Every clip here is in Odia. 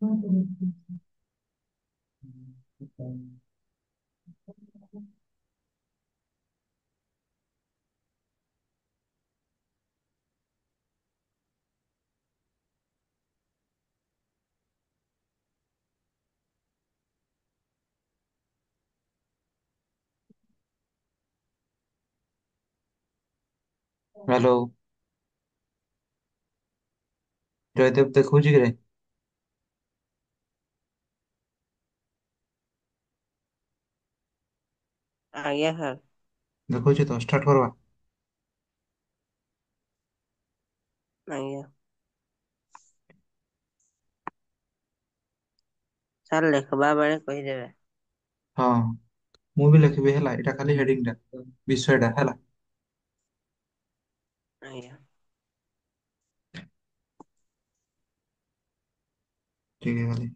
हेलो। ଜୟଦେବ ଦେଖଉଛି କିରେ? ଆଜ୍ଞା ସାର୍। ଦେଖଉଛି ତ ଷ୍ଟାର୍ଟ କରିବା। ଆଜ୍ଞା ସାର୍ ଲେଖବା ବେଳେ କହିଦେବେ। ହଁ, ମୁଁ ବି ଲେଖିବି ହେଲା, ଏଇଟା ଖାଲି ହେଡିଙ୍ଗ ଟା, ବିଷୟଟା ହେଲା। ଆଜ୍ଞା। ଠିକ ଅଛି।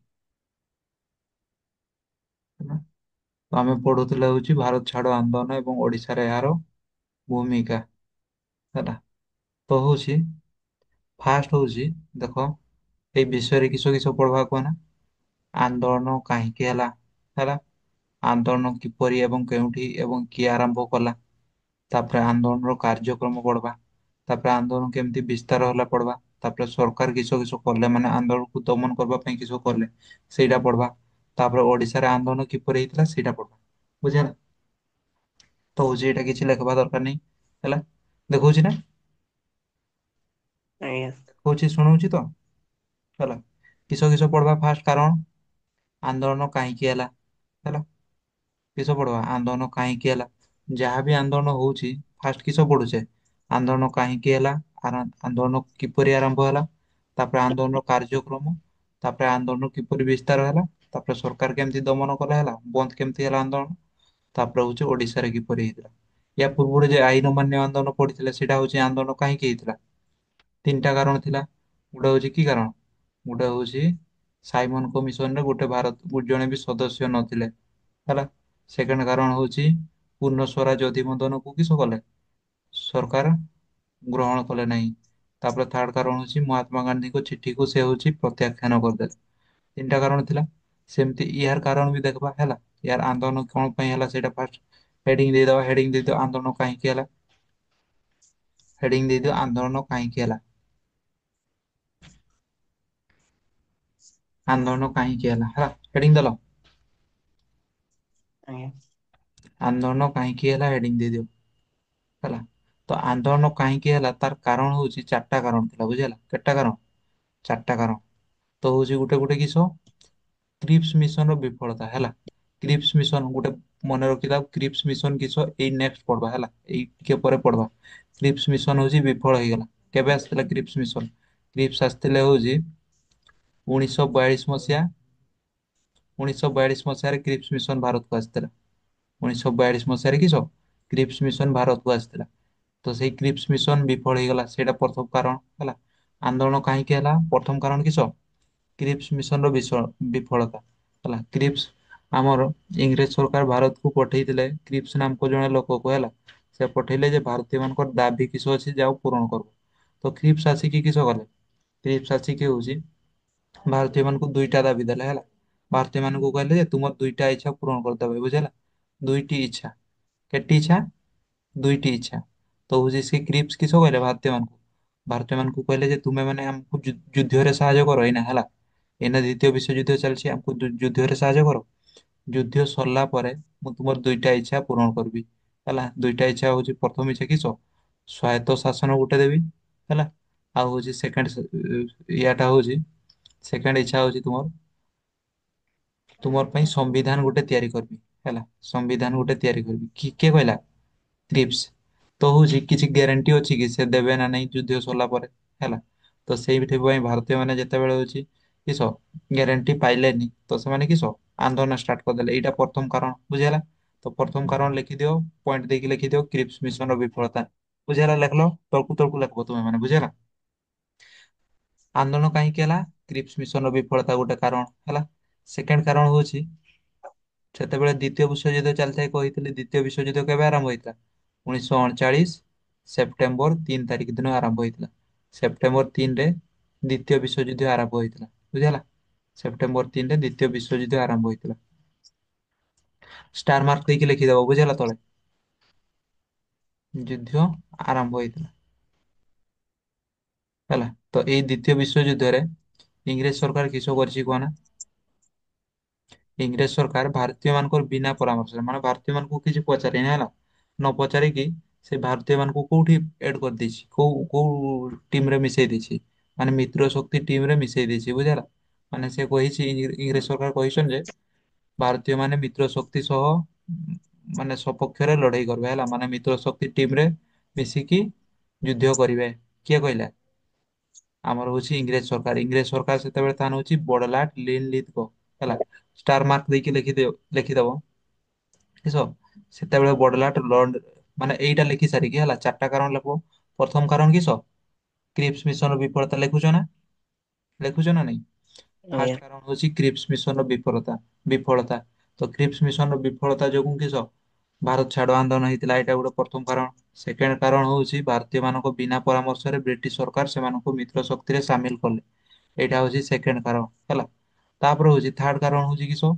ହେଲା। ତ ଆମେ ପଢୁଥିଲେ ହଉଛି ଭାରତ ଛାଡ ଆନ୍ଦୋଳନ ଏବଂ ଓଡିଶାରେ ଏହାର ଭୂମିକା। ହେଲା। ତ ହଉଛି ଫାଷ୍ଟ ହଉଛି, ଦେଖ, ଏଇ ବିଷୟରେ କିସ କିସ ପଢବା କୁହ ନା। ଆନ୍ଦୋଳନ କାହିଁକି ହେଲା? ହେଲା। ଆନ୍ଦୋଳନ କିପରି ଏବଂ କେଉଁଠି ଏବଂ କିଏ ଆରମ୍ଭ କଲା? ତାପରେ ଆନ୍ଦୋଳନର କାର୍ଯ୍ୟକ୍ରମ ପଢବା। ତାପରେ ଆନ୍ଦୋଳନ କେମିତି ବିସ୍ତାର ହେଲା ପଢବା। ତାପରେ ସରକାର କିସ କିସ କଲେ, ମାନେ ଆନ୍ଦୋଳନକୁ ଦମନ କରିବା ପାଇଁ କିସ କଲେ, ସେଇଟା ପଢବା। ତାପରେ ଓଡିଶାରେ ଆନ୍ଦୋଳନ କିପରି ହେଇଥିଲା ସେଇଟା ପଢବା। ବୁଝିହେଲା? ତ ହଉଛି ଏଇଟା କିଛି ଲେଖବା ଦରକାର ନାହିଁ। ହେଲା। ଦେଖଉଛି ନା? ଆଜ୍ଞା। କହୁଛି ଶୁଣଉଛି ତ? ହେଲା। କିସ କିସ ପଢବା ଫାଷ୍ଟ, କାରଣ ଆନ୍ଦୋଳନ କାହିଁକି ହେଲା? ହେଲା। କିସ ପଢବା? ଆନ୍ଦୋଳନ କାହିଁକି ହେଲା? ଯାହାବି ଆନ୍ଦୋଳନ ହଉଛି, ଫାଷ୍ଟ କିସ ପଢୁଛେ? ଆନ୍ଦୋଳନ କାହିଁକି ହେଲା? ଆନ୍ଦୋଳନ କିପରି ଆରମ୍ଭ ହେଲା? ତାପରେ ଆନ୍ଦୋଳନର କାର୍ଯ୍ୟକ୍ରମ, ତାପରେ ଆନ୍ଦୋଳନ କିପରି ବିସ୍ତାର ହେଲା, ତାପରେ ସରକାର କେମିତି ଦମନ କଲା, ହେଲା, ବନ୍ଦ କେମିତି ହେଲା ଆନ୍ଦୋଳନ, ତାପରେ ହଉଛି ଓଡିଶାରେ କିପରି ହେଇଥିଲା। ୟା ପୂର୍ବରୁ ଯେ ଆଇନ ଅମାନ୍ୟ ଆନ୍ଦୋଳନ ପଡିଥିଲା, ସେଇଟା ହଉଛି ଆନ୍ଦୋଳନ କାହିଁକି ହେଇଥିଲା? ତିନିଟା କାରଣ ଥିଲା। ଗୋଟେ ହଉଛି କି କାରଣ? ଗୋଟେ ହଉଛି ସାଇମନ କମିଶନରେ ଗୋଟେ ଭାରତ ଜଣେ ବି ସଦସ୍ୟ ନଥିଲେ। ହେଲା। ସେକେଣ୍ଡ କାରଣ ହଉଛି ପୂର୍ଣ୍ଣ ସ୍ୱରାଜ ଅଧିନିବମନକୁ କିସ କଲେ? ସରକାର ଗ୍ରହଣ କଲେ ନାହିଁ। ତାପରେ ଥାର୍ଡ କାରଣ ହଉଛି ମହାତ୍ମା ଗାନ୍ଧୀଙ୍କ ଚିଠିକୁ ସେ ହଉଛି ପ୍ରତ୍ୟାଖ୍ୟାନ କରିଦେଲେ। ତିନିଟା କାରଣ ଥିଲା। ସେମିତି ୟାର କାରଣ ବି ଦେଖବା, ହେଲା। ୟାର ଆନ୍ଦୋଳନ କଣ ପାଇଁ ହେଲା ସେଇଟା ଫାଷ୍ଟ ହେଡିଙ୍ଗ ଦେଇଦବା। ହେଡିଙ୍ଗ ଦେଇଦବା ଆନ୍ଦୋଳନ କାହିଁକି ହେଲା। ହେଡିଙ୍ଗ ଦେଇଦିଅ ଆନ୍ଦୋଳନ କାହିଁକି ହେଲା। ଆନ୍ଦୋଳନ କାହିଁକି ହେଲା, ହେଲା, ହେଡିଙ୍ଗ ଦେଲ। ଆଜ୍ଞା। ଆନ୍ଦୋଳନ କାହିଁକି ହେଲା, ହେଡିଙ୍ଗ ଦେଇଦିଅ। ହେଲା। ତ ଆନ୍ଦୋଳନ କାହିଁକି ହେଲା, ତାର କାରଣ ହଉଛି ଚାରିଟା କାରଣ ଥିଲା। ବୁଝିହେଲା? କେତେଟା କାରଣ? ଚାରିଟା କାରଣ। ତ ହଉଛି ଗୋଟେ ଗୋଟେ କିସ? କ୍ରିପ୍ସ ମିଶନ ର ବିଫଳତା, ହେଲା। କ୍ରିପ୍ସ ମିଶନ ଗୋଟେ ମନେ ରଖିଥାଉ। କ୍ରିପ୍ସ ମିଶନ କିସ? ଏଇ ନେକ୍ସଟ ପଢବା, ହେଲା। ଏଇ ଟିକେ ପରେ ପଢବା। କ୍ରିପ୍ସ ମିଶନ ହଉଛି ବିଫଳ ହେଇଗଲା। କେବେ ଆସିଥିଲା କ୍ରିପ୍ସ ମିଶନ? କ୍ରିପ୍ସ ଆସିଥିଲେ ହଉଛି 1942 ମସିହା। 1942 ମସିହାରେ କ୍ରିପ୍ସ ମିଶନ ଭାରତକୁ ଆସିଥିଲା। 1942 ମସିହାରେ କିସ? କ୍ରିପ୍ସ ମିଶନ ଭାରତକୁ ଆସିଥିଲା। ତ ସେଇ କ୍ରିପ୍ସ ମିଶନ ବିଫଳ ହେଇଗଲା, ସେଇଟା ପ୍ରଥମ କାରଣ। ହେଲା। ଆନ୍ଦୋଳନ କାହିଁକି ହେଲା? ପ୍ରଥମ କାରଣ କିସ? କ୍ରିପ୍ସ ମିଶନ ର ବିଫଳତା। ହେଲା। କ୍ରିପ୍ସ ଆମର ଇଂରେଜ ସରକାର ଭାରତକୁ ପଠେଇଥିଲେ କ୍ରିପ୍ସ ନାମକ ଜଣେ ଲୋକକୁ, ହେଲା। ସେ ପଠେଇଲେ ଯେ ଭାରତୀୟ ମାନଙ୍କର ଦାବି କିସ ଅଛି, ଯାଅ ପୂରଣ କର। ତ କ୍ରିପ୍ସ ଆସିକି କିସ କଲେ? କ୍ରିପ୍ସ ଆସିକି ହଉଛି ଭାରତୀୟ ମାନଙ୍କୁ ଦୁଇଟା ଦାବି ଦେଲେ, ହେଲା। ଭାରତୀୟ ମାନଙ୍କୁ କହିଲେ ଯେ ତୁମର ଦୁଇଟା ଇଚ୍ଛା ପୂରଣ କରିଦେବେ। ବୁଝିହେଲା? ଦୁଇଟି ଇଚ୍ଛା। କେଟି ଇଚ୍ଛା? ଦୁଇଟି ଇଚ୍ଛା। ତ ହଉଛି ସେ କ୍ରିପ୍ସ କିସ କହିଲେ ଭାରତୀୟ ମାନଙ୍କୁ? ଭାରତୀୟ ମାନଙ୍କୁ କହିଲେ ଯେ ତୁମେ ମାନେ ଆମକୁ ଯୁଦ୍ଧରେ ସାହାଯ୍ୟ କର ଏଇନା, ହେଲା। ଏଇନା ଦ୍ୱିତୀୟ ବିଶ୍ୱଯୁଦ୍ଧ ଚାଲିଛି, ଆମକୁ ଯୁଦ୍ଧରେ ସାହାଯ୍ୟ କର। ଯୁଦ୍ଧ ସରିଲା ପରେ ମୁଁ ତୁମର ଦୁଇଟା ଇଚ୍ଛା ପୂରଣ କରିବି। ହେଲା। ଦୁଇଟା ଇଚ୍ଛା ହଉଛି, ପ୍ରଥମ ଇଚ୍ଛା କିସ? ସ୍ୱାୟତ୍ତ ଶାସନ ଗୋଟେ ଦେବି। ହେଲା। ଆଉ ହଉଛି ଇୟାଟା ହଉଛି ସେକେଣ୍ଡ ଇଚ୍ଛା ହଉଛି ତୁମର ପାଇଁ ସମ୍ବିଧାନ ଗୋଟେ ତିଆରି କରିବି। ହେଲା। ସମ୍ବିଧାନ ଗୋଟେ ତିଆରି କରିବି। କିଏ କହିଲା? କ୍ରିପ୍ସ। ତ ହଉଛି କିଛି ଗ୍ୟାରେଣ୍ଟି ଅଛି କି ସେ ଦେବେ ନା ନାହିଁ ଯୁଦ୍ଧ ସରିଲା ପରେ? ହେଲା। ତ ସେଇଥିପାଇଁ ଭାରତୀୟ ମାନେ ଯେତେବେଳେ ହଉଛି କିସ ଗ୍ୟାରେଣ୍ଟି ପାଇଲେନି, ତ ସେମାନେ କିସ ଆନ୍ଦୋଳନ ଷ୍ଟାର୍ଟ କରିଦେଲେ। ଏଇଟା ପ୍ରଥମ କାରଣ। ବୁଝିହେଲା? ତ ପ୍ରଥମ କାରଣ ଲେଖିଦିଅ। ପଏଣ୍ଟ ଦେଇକି ଲେଖିଦିଅ କ୍ରିପ୍ସ ମିଶନ ର ବିଫଳତା। ବୁଝିହେଲା? ଲେଖିଲ। ତଳକୁ ତଳକୁ ଲେଖିବ ତୁମେ ମାନେ। ବୁଝିହେଲା? ଆନ୍ଦୋଳନ କାହିଁକି ହେଲା? କ୍ରିପ୍ସ ମିଶନ ର ବିଫଳତା ଗୋଟେ କାରଣ। ହେଲା। ସେକେଣ୍ଡ କାରଣ ହଉଛି ସେତେବେଳେ ଦ୍ୱିତୀୟ ବିଶ୍ୱଯୁଦ୍ଧ ଚାଲିଥାଏ କହିଥିଲି। ଦ୍ୱିତୀୟ ବିଶ୍ୱଯୁଦ୍ଧ କେବେ ଆରମ୍ଭ ହେଇଥିଲା? 1939 ସେପ୍ଟେମ୍ବର 3 ତାରିଖ ଦିନ ଆରମ୍ଭ ହେଇଥିଲା। ସେପ୍ଟେମ୍ବର 3ରେ ଦ୍ୱିତୀୟ ବିଶ୍ୱଯୁଦ୍ଧ ଆରମ୍ଭ ହେଇଥିଲା। ବୁଝିହେଲା? ସେପ୍ଟେମ୍ବର 3ରେ ଦ୍ୱିତୀୟ ବିଶ୍ୱଯୁଦ୍ଧ ଆରମ୍ଭ ହୋଇଥିଲା। ଷ୍ଟାର ମାର୍କ ଦେଇକି ଲେଖିଦବ ବୁଝିଲା ତଳେ। ଯୁଦ୍ଧ ଆରମ୍ଭ ହୋଇଥିଲା ହେଲା। ତ ଏଇ ଦ୍ୱିତୀୟ ବିଶ୍ୱଯୁଦ୍ଧରେ ଇଂରେଜ ସରକାର କିସ କରିଛି କୁହନା। ଇଂରେଜ ସରକାର ଭାରତୀୟ ମାନଙ୍କର ବିନା ପରାମର୍ଶରେ ମାନେ ଭାରତୀୟ ମାନଙ୍କୁ କିଛି ପଚାରିନି ହେଲା। ନ ପଚାରିକି ସେ ଭାରତୀୟ ମାନଙ୍କୁ କୋଉଠି ଏଡ କରିଦେଇଛି, କୋଉ ଟିମ ରେ ମିଶେଇ ଦେଇଛି, ମାନେ ମିତ୍ର ଶକ୍ତି ଟିମ ରେ ମିଶେଇ ଦେଇଛି ବୁଝିଲା। ମାନେ ସେ କହିଛି ଇଂରେଜ ସରକାର କହିଛନ୍ତି ଯେ ଭାରତୀୟ ମାନେ ମିତ୍ର ଶକ୍ତି ସହ ମାନେ ସପକ୍ଷରେ ଲଢେଇ କରିବେ ହେଲା, ମାନେ ମିତ୍ର ଶକ୍ତି ଟିମ ରେ ମିଶିକି ଯୁଦ୍ଧ କରିବେ। କିଏ କହିଲା? ଆମର ହଉଛି ଇଂରେଜ ସରକାର। ଇଂରେଜ ସରକାର ସେତେବେଳେ ତା ହଉଛି ବଡଲାଟ ହେଲା। ଷ୍ଟାର ମାର୍କ ଦେଇକି ଲେଖିଦବ କିସ। ସେତେବେଳେ ବଡଲାଟ ଲର୍ଡ ମାନେ ଏଇଟା ଲେଖି ସାରିକି ହେଲା ଚାରିଟା କାରଣ ଲେଖବ। ପ୍ରଥମ କାରଣ କିସ? କ୍ରିପ୍ସ ମିଶନ ବିଫଳତା ଲେଖୁଛ ନା, ଲେଖୁଛ ନା ନାଇଁ। ଆଜ୍ଞା। ଫାଷ୍ଟ କାରଣ ହଉଛି କ୍ରିପ୍ସ ମିଶନ ବିଫଳତା। ତ କ୍ରିପ୍ସ ମିଶନ ବିଫଳତା ଯୋଗୁଁ କିସ ଭାରତ ଛାଡ ଆନ୍ଦୋଳନ ହେଇଥିଲା, ଏଇଟା ଗୋଟେ ପ୍ରଥମ କାରଣ। ସେକେଣ୍ଡ କାରଣ ହଉଛି ଭାରତୀୟ ମାନଙ୍କ ବିନା ପରାମର୍ଶରେ ବ୍ରିଟିଶ ସରକାର ସେମାନଙ୍କୁ ମିତ୍ର ଶକ୍ତିରେ ସାମିଲ କଲେ। ଏଇଟା ହଉଛି ସେକେଣ୍ଡ କାରଣ ହେଲା। ତାପରେ ହଉଛି ଥାର୍ଡ କାରଣ ହଉଛି କିସ,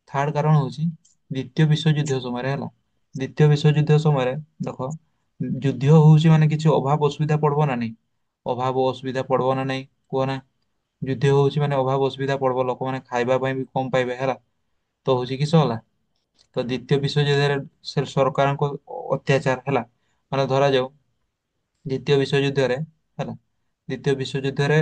ଥାର୍ଡ କାରଣ ହଉଛି ଦ୍ଵିତୀୟ ବିଶ୍ୱଯୁଦ୍ଧ ସମୟରେ ହେଲା। ଦ୍ଵିତୀୟ ବିଶ୍ୱଯୁଦ୍ଧ ସମୟରେ ଦେଖ ଯୁଦ୍ଧ ହଉଛି ମାନେ କିଛି ଅଭାବ ଅସୁବିଧା ପଡିବ ନା ନାଇଁ। ଅଭାବ ଅସୁବିଧା ପଡିବ ନା ନାଇଁ କୁହ ନା। ଯୁଦ୍ଧ ହଉଛି ମାନେ ଅଭାବ ଅସୁବିଧା ପଡିବ, ଲୋକମାନେ ଖାଇବା ପାଇଁ ବି କମ ପାଇବେ ହେଲା। ତ ହଉଛି କିସ ହେଲା, ତ ଦ୍ଵିତୀୟ ବିଶ୍ୱଯୁଦ୍ଧରେ ସେ ସରକାରଙ୍କ ଅତ୍ୟାଚାର ହେଲା, ମାନେ ଧରାଯାଉ ଦ୍ଵିତୀୟ ବିଶ୍ୱଯୁଦ୍ଧରେ ହେଲା, ଦ୍ଵିତୀୟ ବିଶ୍ୱଯୁଦ୍ଧରେ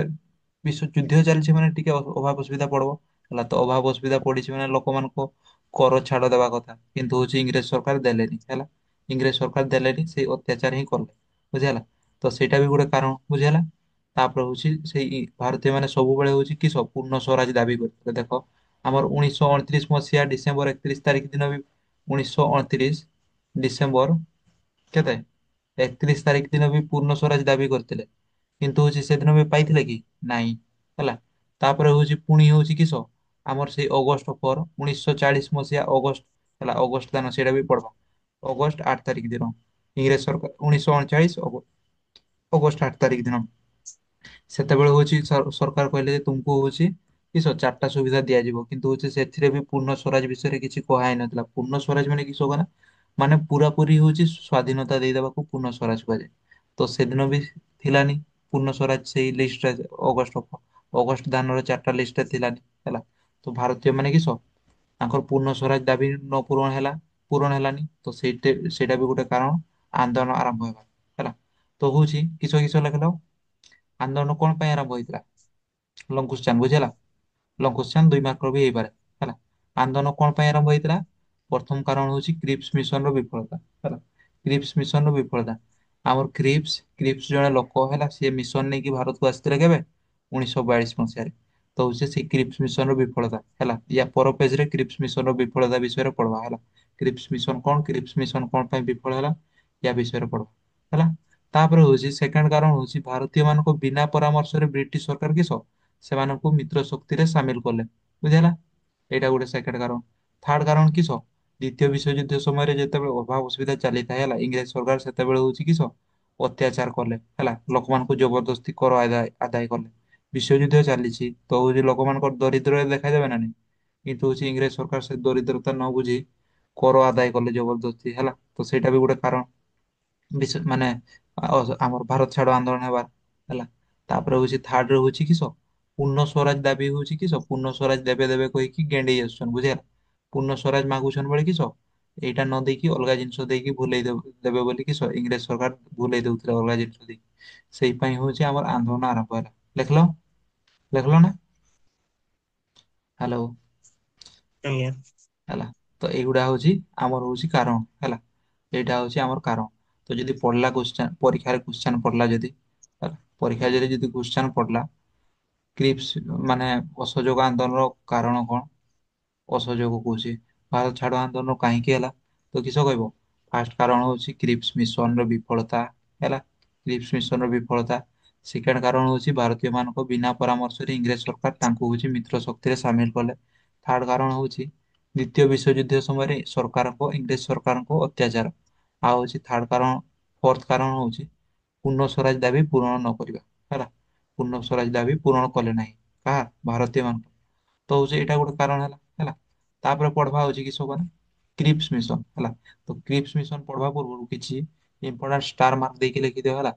ଯୁଦ୍ଧ ଚାଲିଛି ମାନେ ଟିକେ ଅଭାବ ଅସୁବିଧା ପଡିବ ହେଲା। ତ ଅଭାବ ଅସୁବିଧା ପଡିଛି ମାନେ ଲୋକମାନଙ୍କୁ କର ଛାଡ ଦେବା କଥା, କିନ୍ତୁ ହଉଛି ଇଂରେଜ ସରକାର ଦେଲେନି ହେଲା। ଇଂରେଜ ସରକାର ଦେଲେନି, ସେଇ ଅତ୍ୟାଚାର ହିଁ କଲେ ବୁଝିହେଲା। ତ ସେଇଟା ବି ଗୋଟେ କାରଣ ବୁଝିହେଲା। ତାପରେ ହଉଛି ସେଇ ଭାରତୀୟ ମାନେ ସବୁବେଳେ ହଉଛି କି ପୂର୍ଣ୍ଣ ସ୍ୱରାଜ ଦାବି କରିଥିଲେ। ଦେଖ ଆମର 1929 ମସିହା ଡିସେମ୍ବର 31 ତାରିଖ ଦିନ ବି 1929 ଡିସେମ୍ବର କେତେ 31 ତାରିଖ ଦିନ ବି ପୂର୍ଣ୍ଣ ସ୍ୱରାଜ ଦାବି କରିଥିଲେ। କିନ୍ତୁ ହଉଛି ସେଦିନ ବି ପାଇଥିଲେ କି ନାଇଁ ହେଲା। ତାପରେ ହଉଛି ପୁଣି ହଉଛି କିସ ଆମର ସେଇ ଅଗଷ୍ଟ 4 1940 ମସିହା ଅଗଷ୍ଟ ହେଲା, ଅଗଷ୍ଟ ଦାନ ସେଇଟା ବି ପଡବା ଅଗଷ୍ଟ 8 ତାରିଖ ଦିନ ଇଂରେଜ ସରକାର 1939 ଅଗଷ୍ଟ 8 ତାରିଖ ଦିନ ସେତେବେଳେ ହଉଛି ସରକାର କହିଲେ ଯେ ତୁମକୁ ହଉଛି କିସ ଚାରିଟା ସୁବିଧା ଦିଆଯିବ, କିନ୍ତୁ ହଉଛି ସେଥିରେ ବି ପୂର୍ଣ୍ଣ ସ୍ୱରାଜ ବିଷୟରେ କିଛି କୁହା ହେଇନଥିଲା। ପୂର୍ଣ୍ଣ ସ୍ୱରାଜ ମାନେ କିସ କହ ନା, ମାନେ ପୁରା ପୁରି ହଉଛି ସ୍ଵାଧୀନତା ଦେଇଦବାକୁ ପୂର୍ଣ୍ଣ ସ୍ୱରାଜ କୁହାଯାଏ। ତ ସେଦିନ ବି ଥିଲାନି ପୂର୍ଣ୍ଣ ସ୍ୱରାଜ ସେଇ ଲିଷ୍ଟରେ ଅଗଷ୍ଟ ଦାନର 4ଟା ଲିଷ୍ଟରେ ଥିଲାନି ହେଲା। ତ ଭାରତୀୟ ମାନେ କିସ ତାଙ୍କର ପୂର୍ଣ୍ଣ ସ୍ୱରାଜ ଦାବି ନ ପୂରଣ ହେଲା, ପୂରଣ ହେଲାନି। ତ ସେଇଟା ବି ଗୋଟେ କାରଣ ଆନ୍ଦୋଳନ ଆରମ୍ଭ ହେବା ହେଲା। ତ ହଉଛି କିସ କିସ ଲେଖିଲ, ଆନ୍ଦୋଳନ କଣ ପାଇଁ ଆରମ୍ଭ ହେଇଥିଲା ଲଙ୍କୁଶଚାନ ବୁଝିହେଲା। ଲଙ୍କୁଶଚାନ 2 ମାର୍କର ବି ହେଇପାରେ ହେଲା। ଆନ୍ଦୋଳନ କଣ ପାଇଁ ଆରମ୍ଭ ହେଇଥିଲା, ପ୍ରଥମ କାରଣ ହଉଛି କ୍ରିପ୍ସ ମିଶନର ବିଫଳତା ହେଲା। କ୍ରିପ୍ସ ମିଶନର ବିଫଳତା, ଆମର କ୍ରିପ୍ସ ଜଣେ ଲୋକ ହେଲା, ସିଏ ମିଶନ ନେଇକି ଭାରତକୁ ଆସିଥିଲେ କେବେ 1942 ମସିହାରେ। ତ ହଉଛି ସେଇ କ୍ରିପ୍ସ ମିଶନର ବିଫଳତା ହେଲା। ୟା ପର ପେଜରେ କ୍ରିପ୍ସ ମିଶନର ବିଫଳତା ବିଷୟରେ ପଢବା ହେଲା। କ୍ରିପ୍ସ ମିଶନ କଣ, କ୍ରିପ୍ସ ମିଶନ କଣ ପାଇଁ ବିଫଳ ହେଲା, ୟା ବିଷୟରେ ପଢବା ହେଲା। ତାପରେ ହଉଛି ସେକେଣ୍ଡ କାରଣ ହଉଛି ଭାରତୀୟ ମାନଙ୍କ ବିନା ପରାମର୍ଶରେ ବ୍ରିଟିଶ ସରକାର କିସ ସେମାନଙ୍କୁ ମିତ୍ର ଶକ୍ତିରେ ସାମିଲ କଲେ ବୁଝିହେଲା। ଏଇଟା ଗୋଟେ ସେକେଣ୍ଡ କାରଣ। ଥାର୍ଡ କାରଣ କିସ, ଦ୍ୱିତୀୟ ବିଶ୍ୱଯୁଦ୍ଧ ସମୟରେ ଯେତେବେଳେ ଅଭାବ ଅସୁବିଧା ଚାଲିଥାଏ ହେଲା, ଇଂରେଜ ସରକାର ସେତେବେଳେ ହଉଛି କିସ ଅତ୍ୟାଚାର କଲେ ହେଲା, ଲୋକମାନଙ୍କୁ ଜବରଦସ୍ତି କର ଆଦାୟ କଲେ। ବିଶ୍ୱଯୁଦ୍ଧ ଚାଲିଛି ତ ହଉଛି ଲୋକମାନଙ୍କର ଦରିଦ୍ର ଦେଖାଦେବେ ନା ନାଇଁ। କିନ୍ତୁ ହଉଛି ଇଂରେଜ ସରକାର ସେ ଦରିଦ୍ରତା ନ ବୁଝି କର ଆଦାୟ କଲେ ଜବରଦସ୍ତି ହେଲା। ତ ସେଇଟା ବି ଗୋଟେ କାରଣ ମାନେ ଆମର ଭାରତ ଛାଡ ଆନ୍ଦୋଳନ ହେବାର ହେଲା। ତାପରେ ହଉଛି ଥାର୍ଡରେ ହଉଛି କିସ ପୂର୍ଣ୍ଣ ସ୍ୱରାଜ ଦାବି ହଉଛି କିସ ପୂର୍ଣ୍ଣ ସ୍ୱରାଜ ଦେବେ ଦେବେ କହିକି ଗେଣ୍ଡେଇ ଆସୁଛନ୍ତି ବୁଝିହେଲା। ପୂର୍ଣ୍ଣ ସ୍ୱରାଜ ମାଗୁଛନ୍ତି ବଳି କିସ ଏଇଟା ନ ଦେଇକି ଅଲଗା ଜିନିଷ ଦେଇକି ଭୁଲେଇ ଦେବେ ବୋଲି କିସ ଇଂରେଜ ସରକାର ଭୁଲେଇ ଦଉଥିଲେ ଅଲଗା ଜିନିଷ ଦେଇକି। ସେଇ ପାଇଁ ହଉଛି ଆମର ଆନ୍ଦୋଳନ ଆରମ୍ଭ ହେଲା। ଲେଖିଲ, ଲେଖିଲ ନା। ହ୍ୟାଲୋ। ଆଜ୍ଞା। ହେଲା। ତ ଏଇଗୁଡା ହଉଛି ଆମର ହଉଛି କାରଣ ହେଲା। ଏଇଟା ହଉଛି ଆମର କାରଣ। ତ ଯଦି ପଢିଲା କୋଶ୍ଚେନ ପରୀକ୍ଷାରେ କୋଶ୍ଚେନ ପଡିଲା ଯଦି ପରୀକ୍ଷା ଯଦି କୋଶ୍ଚେନ ପଡିଲା କ୍ରିପ୍ସ ମାନେ ଅସହଯୋଗ ଆନ୍ଦୋଳନର କାରଣ କଣ? ଅସହଯୋଗ କହୁଛି ଭାରତ ଛାଡ ଆନ୍ଦୋଳନ କାହିଁକି ହେଲା ତ କିସ କହିବ? ଫାଷ୍ଟ କାରଣ ହଉଛି କ୍ରିପ୍ସ ମିଶନର ବିଫଳତା ହେଲା। କ୍ରିପ୍ସ ମିଶନର ବିଫଳତା। ସେକେଣ୍ଡ କାରଣ ହଉଛି ଭାରତୀୟ ମାନଙ୍କ ବିନା ପରାମର୍ଶରେ ଇଂରେଜ ସରକାର ତାଙ୍କୁ ହଉଛି ମିତ୍ର ଶକ୍ତିରେ ସାମିଲ କଲେ। ଥାର୍ଡ କାରଣ ହଉଛି ଦ୍ଵିତୀୟ ବିଶ୍ୱଯୁଦ୍ଧ ସମୟରେ ସରକାରଙ୍କ ଇଂରେଜ ସରକାରଙ୍କ ଅତ୍ୟାଚାର। ଆଉ ହଉଛି ଥାର୍ଡ କାରଣ ଫୋର୍ଥ କାରଣ ହଉଛି ପୂର୍ଣ୍ଣ ସ୍ୱରାଜ ଦାବି ପୂରଣ ନ କରିବା ହେଲା। ପୂର୍ଣ୍ଣ ସ୍ୱରାଜ ଦାବି ପୂରଣ କଲେ ନାହିଁ କାହା ଭାରତୀୟ ମାନ। ତ ହଉଛି ଏଇଟା ଗୋଟେ କାରଣ ହେଲା ହେଲା। ତାପରେ ପଢବା ହଉଛି କିସ କରେ କ୍ରିପ୍ସ ମିଶନ ହେଲା। ତ କ୍ରିପ୍ସ ମିଶନ ପଢବା ପୂର୍ବରୁ କିଛି ଇମ୍ପୋର୍ଟାଣ୍ଟ ଷ୍ଟାର ମାର୍କ ଦେଇକି ଲେଖିଦିଅ ହେଲା।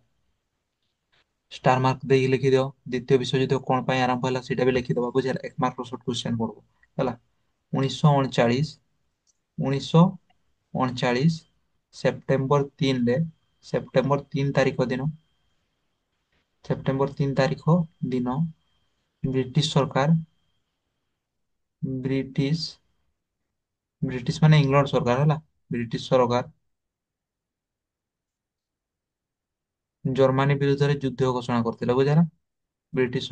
ଷ୍ଟାର ମାର୍କ ଦେଇକି ଲେଖିଦିଅ ଦ୍ୱିତୀୟ ବିଶ୍ୱଯୁଦ୍ଧ କଣ ପାଇଁ ଆରମ୍ଭ ହେଲା ସେଇଟା ବି ଲେଖିଦବା ବୁଝିହେଲା। 1 ମାର୍କର ସର୍ଟ କ୍ୱେଶ୍ଚନ ପଡବ ହେଲା। 1939 1939 ସେପ୍ଟେମ୍ବର 3ରେ ସେପ୍ଟେମ୍ବର 3 ତାରିଖ ଦିନ ସେପ୍ଟେମ୍ବର 3 ତାରିଖ ଦିନ ବ୍ରିଟିଶ ସରକାର ବ୍ରିଟିଶ ବ୍ରିଟିଶ ମାନେ ଇଂଲଣ୍ଡ ସରକାର ହେଲା। ବ୍ରିଟିଶ ସରକାର ଜର୍ମାନୀ ବିରୁଦ୍ଧରେ ଯୁଦ୍ଧ ଘୋଷଣା କରିଥିଲେ ବୁଝିହେଲା। ବ୍ରିଟିଶ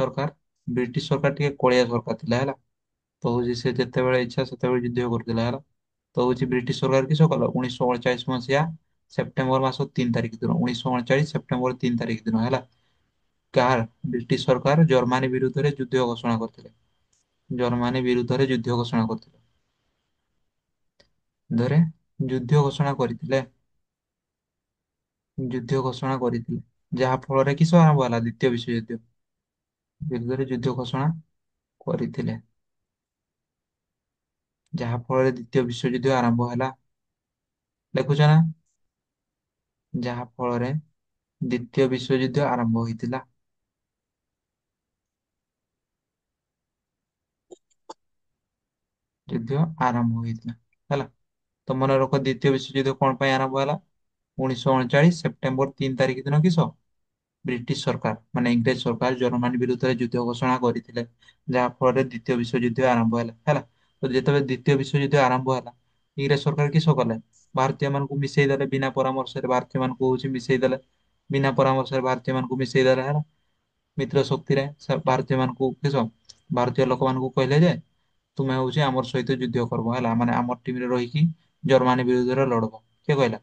ସରକାର ଟିକେ କଳିଆ ସରକାର ଥିଲା ହେଲା। ତ ହଉଛି ସେ ଯେତେବେଳେ ଇଚ୍ଛା ସେତେବେଳେ ଯୁଦ୍ଧ କରୁଥିଲା ହେଲା। ତ ହଉଛି ବ୍ରିଟିଶ ସରକାର କିସ କଲା 1939 ମସିହା ସେପ୍ଟେମ୍ବର ମାସ 3 ତାରିଖ ଦିନ 1939 ସେପ୍ଟେମ୍ବର 3 ତାରିଖ ଦିନ ହେଲା। କାହାର ବ୍ରିଟିଶ ସରକାର ଜର୍ମାନୀ ବିରୁଦ୍ଧରେ ଯୁଦ୍ଧ ଘୋଷଣା କରିଥିଲେ। ଜର୍ମାନୀ ବିରୁଦ୍ଧରେ ଯୁଦ୍ଧ ଘୋଷଣା କରିଥିଲେ। ଧରେ ଯୁଦ୍ଧ ଘୋଷଣା କରିଥିଲେ। ଯୁଦ୍ଧ ଘୋଷଣା କରିଥିଲେ ଯାହା ଫଳରେ କିସ ଆରମ୍ଭ ହେଲା ଦ୍ୱିତୀୟ ବିଶ୍ୱଯୁଦ୍ଧ ବିରୁଦ୍ଧରେ ଯୁଦ୍ଧ ଘୋଷଣା କରିଥିଲେ ଯାହା ଫଳରେ ଦ୍ୱିତୀୟ ବିଶ୍ୱଯୁଦ୍ଧ ଆରମ୍ଭ ହେଲା। ଦେଖୁଛ ନା ଯାହା ଫଳରେ ଦ୍ୱିତୀୟ ବିଶ୍ୱଯୁଦ୍ଧ ଆରମ୍ଭ ହୋଇଥିଲା। ଯୁଦ୍ଧ ଆରମ୍ଭ ହୋଇଥିଲା ହେଲା। ତ ମନେ ରଖ ଦ୍ୱିତୀୟ ବିଶ୍ୱଯୁଦ୍ଧ କଣ ପାଇଁ ଆରମ୍ଭ ହେଲା 1939 ସେପ୍ଟେମ୍ବର 3 ତାରିଖ ଦିନ କିସ ବ୍ରିଟିଶ ସରକାର ମାନେ ଇଂରେଜ ସରକାର ଜର୍ମାନୀ ବିରୁଦ୍ଧରେ ଯୁଦ୍ଧ ଘୋଷଣା କରିଥିଲେ ଯାହା ଫଳରେ ଦ୍ୱିତୀୟ ବିଶ୍ୱଯୁଦ୍ଧ ଆରମ୍ଭ ହେଲା ହେଲା। ତ ଯେତେବେଳେ ଦ୍ୱିତୀୟ ବିଶ୍ୱଯୁଦ୍ଧ ଆରମ୍ଭ ହେଲା ଇଂରେଜ ସରକାର କିସ କଲେ ଭାରତୀୟ ମାନଙ୍କୁ ମିଶେଇ ଦେଲେ ବିନା ପରାମର୍ଶରେ ଭାରତୀୟ ମାନଙ୍କୁ ହଉଛି ମିଶେଇ ଦେଲେ ବିନା ପରାମର୍ଶରେ ଭାରତୀୟ ମାନଙ୍କୁ ମିଶେଇ ଦେଲେ ହେଲା। ମିତ୍ର ଶକ୍ତିରେ ଭାରତୀୟ ମାନଙ୍କୁ କିସ ଭାରତୀୟ ଲୋକମାନଙ୍କୁ କହିଲେ ଯେ ତୁମେ ହଉଛି ଆମର ସହିତ ଯୁଦ୍ଧ କରିବ ହେଲା ମାନେ ଆମର ଟିମରେ ରହିକି ଜର୍ମାନୀ ବିରୁଦ୍ଧରେ ଲଢବ କିଏ କହିଲା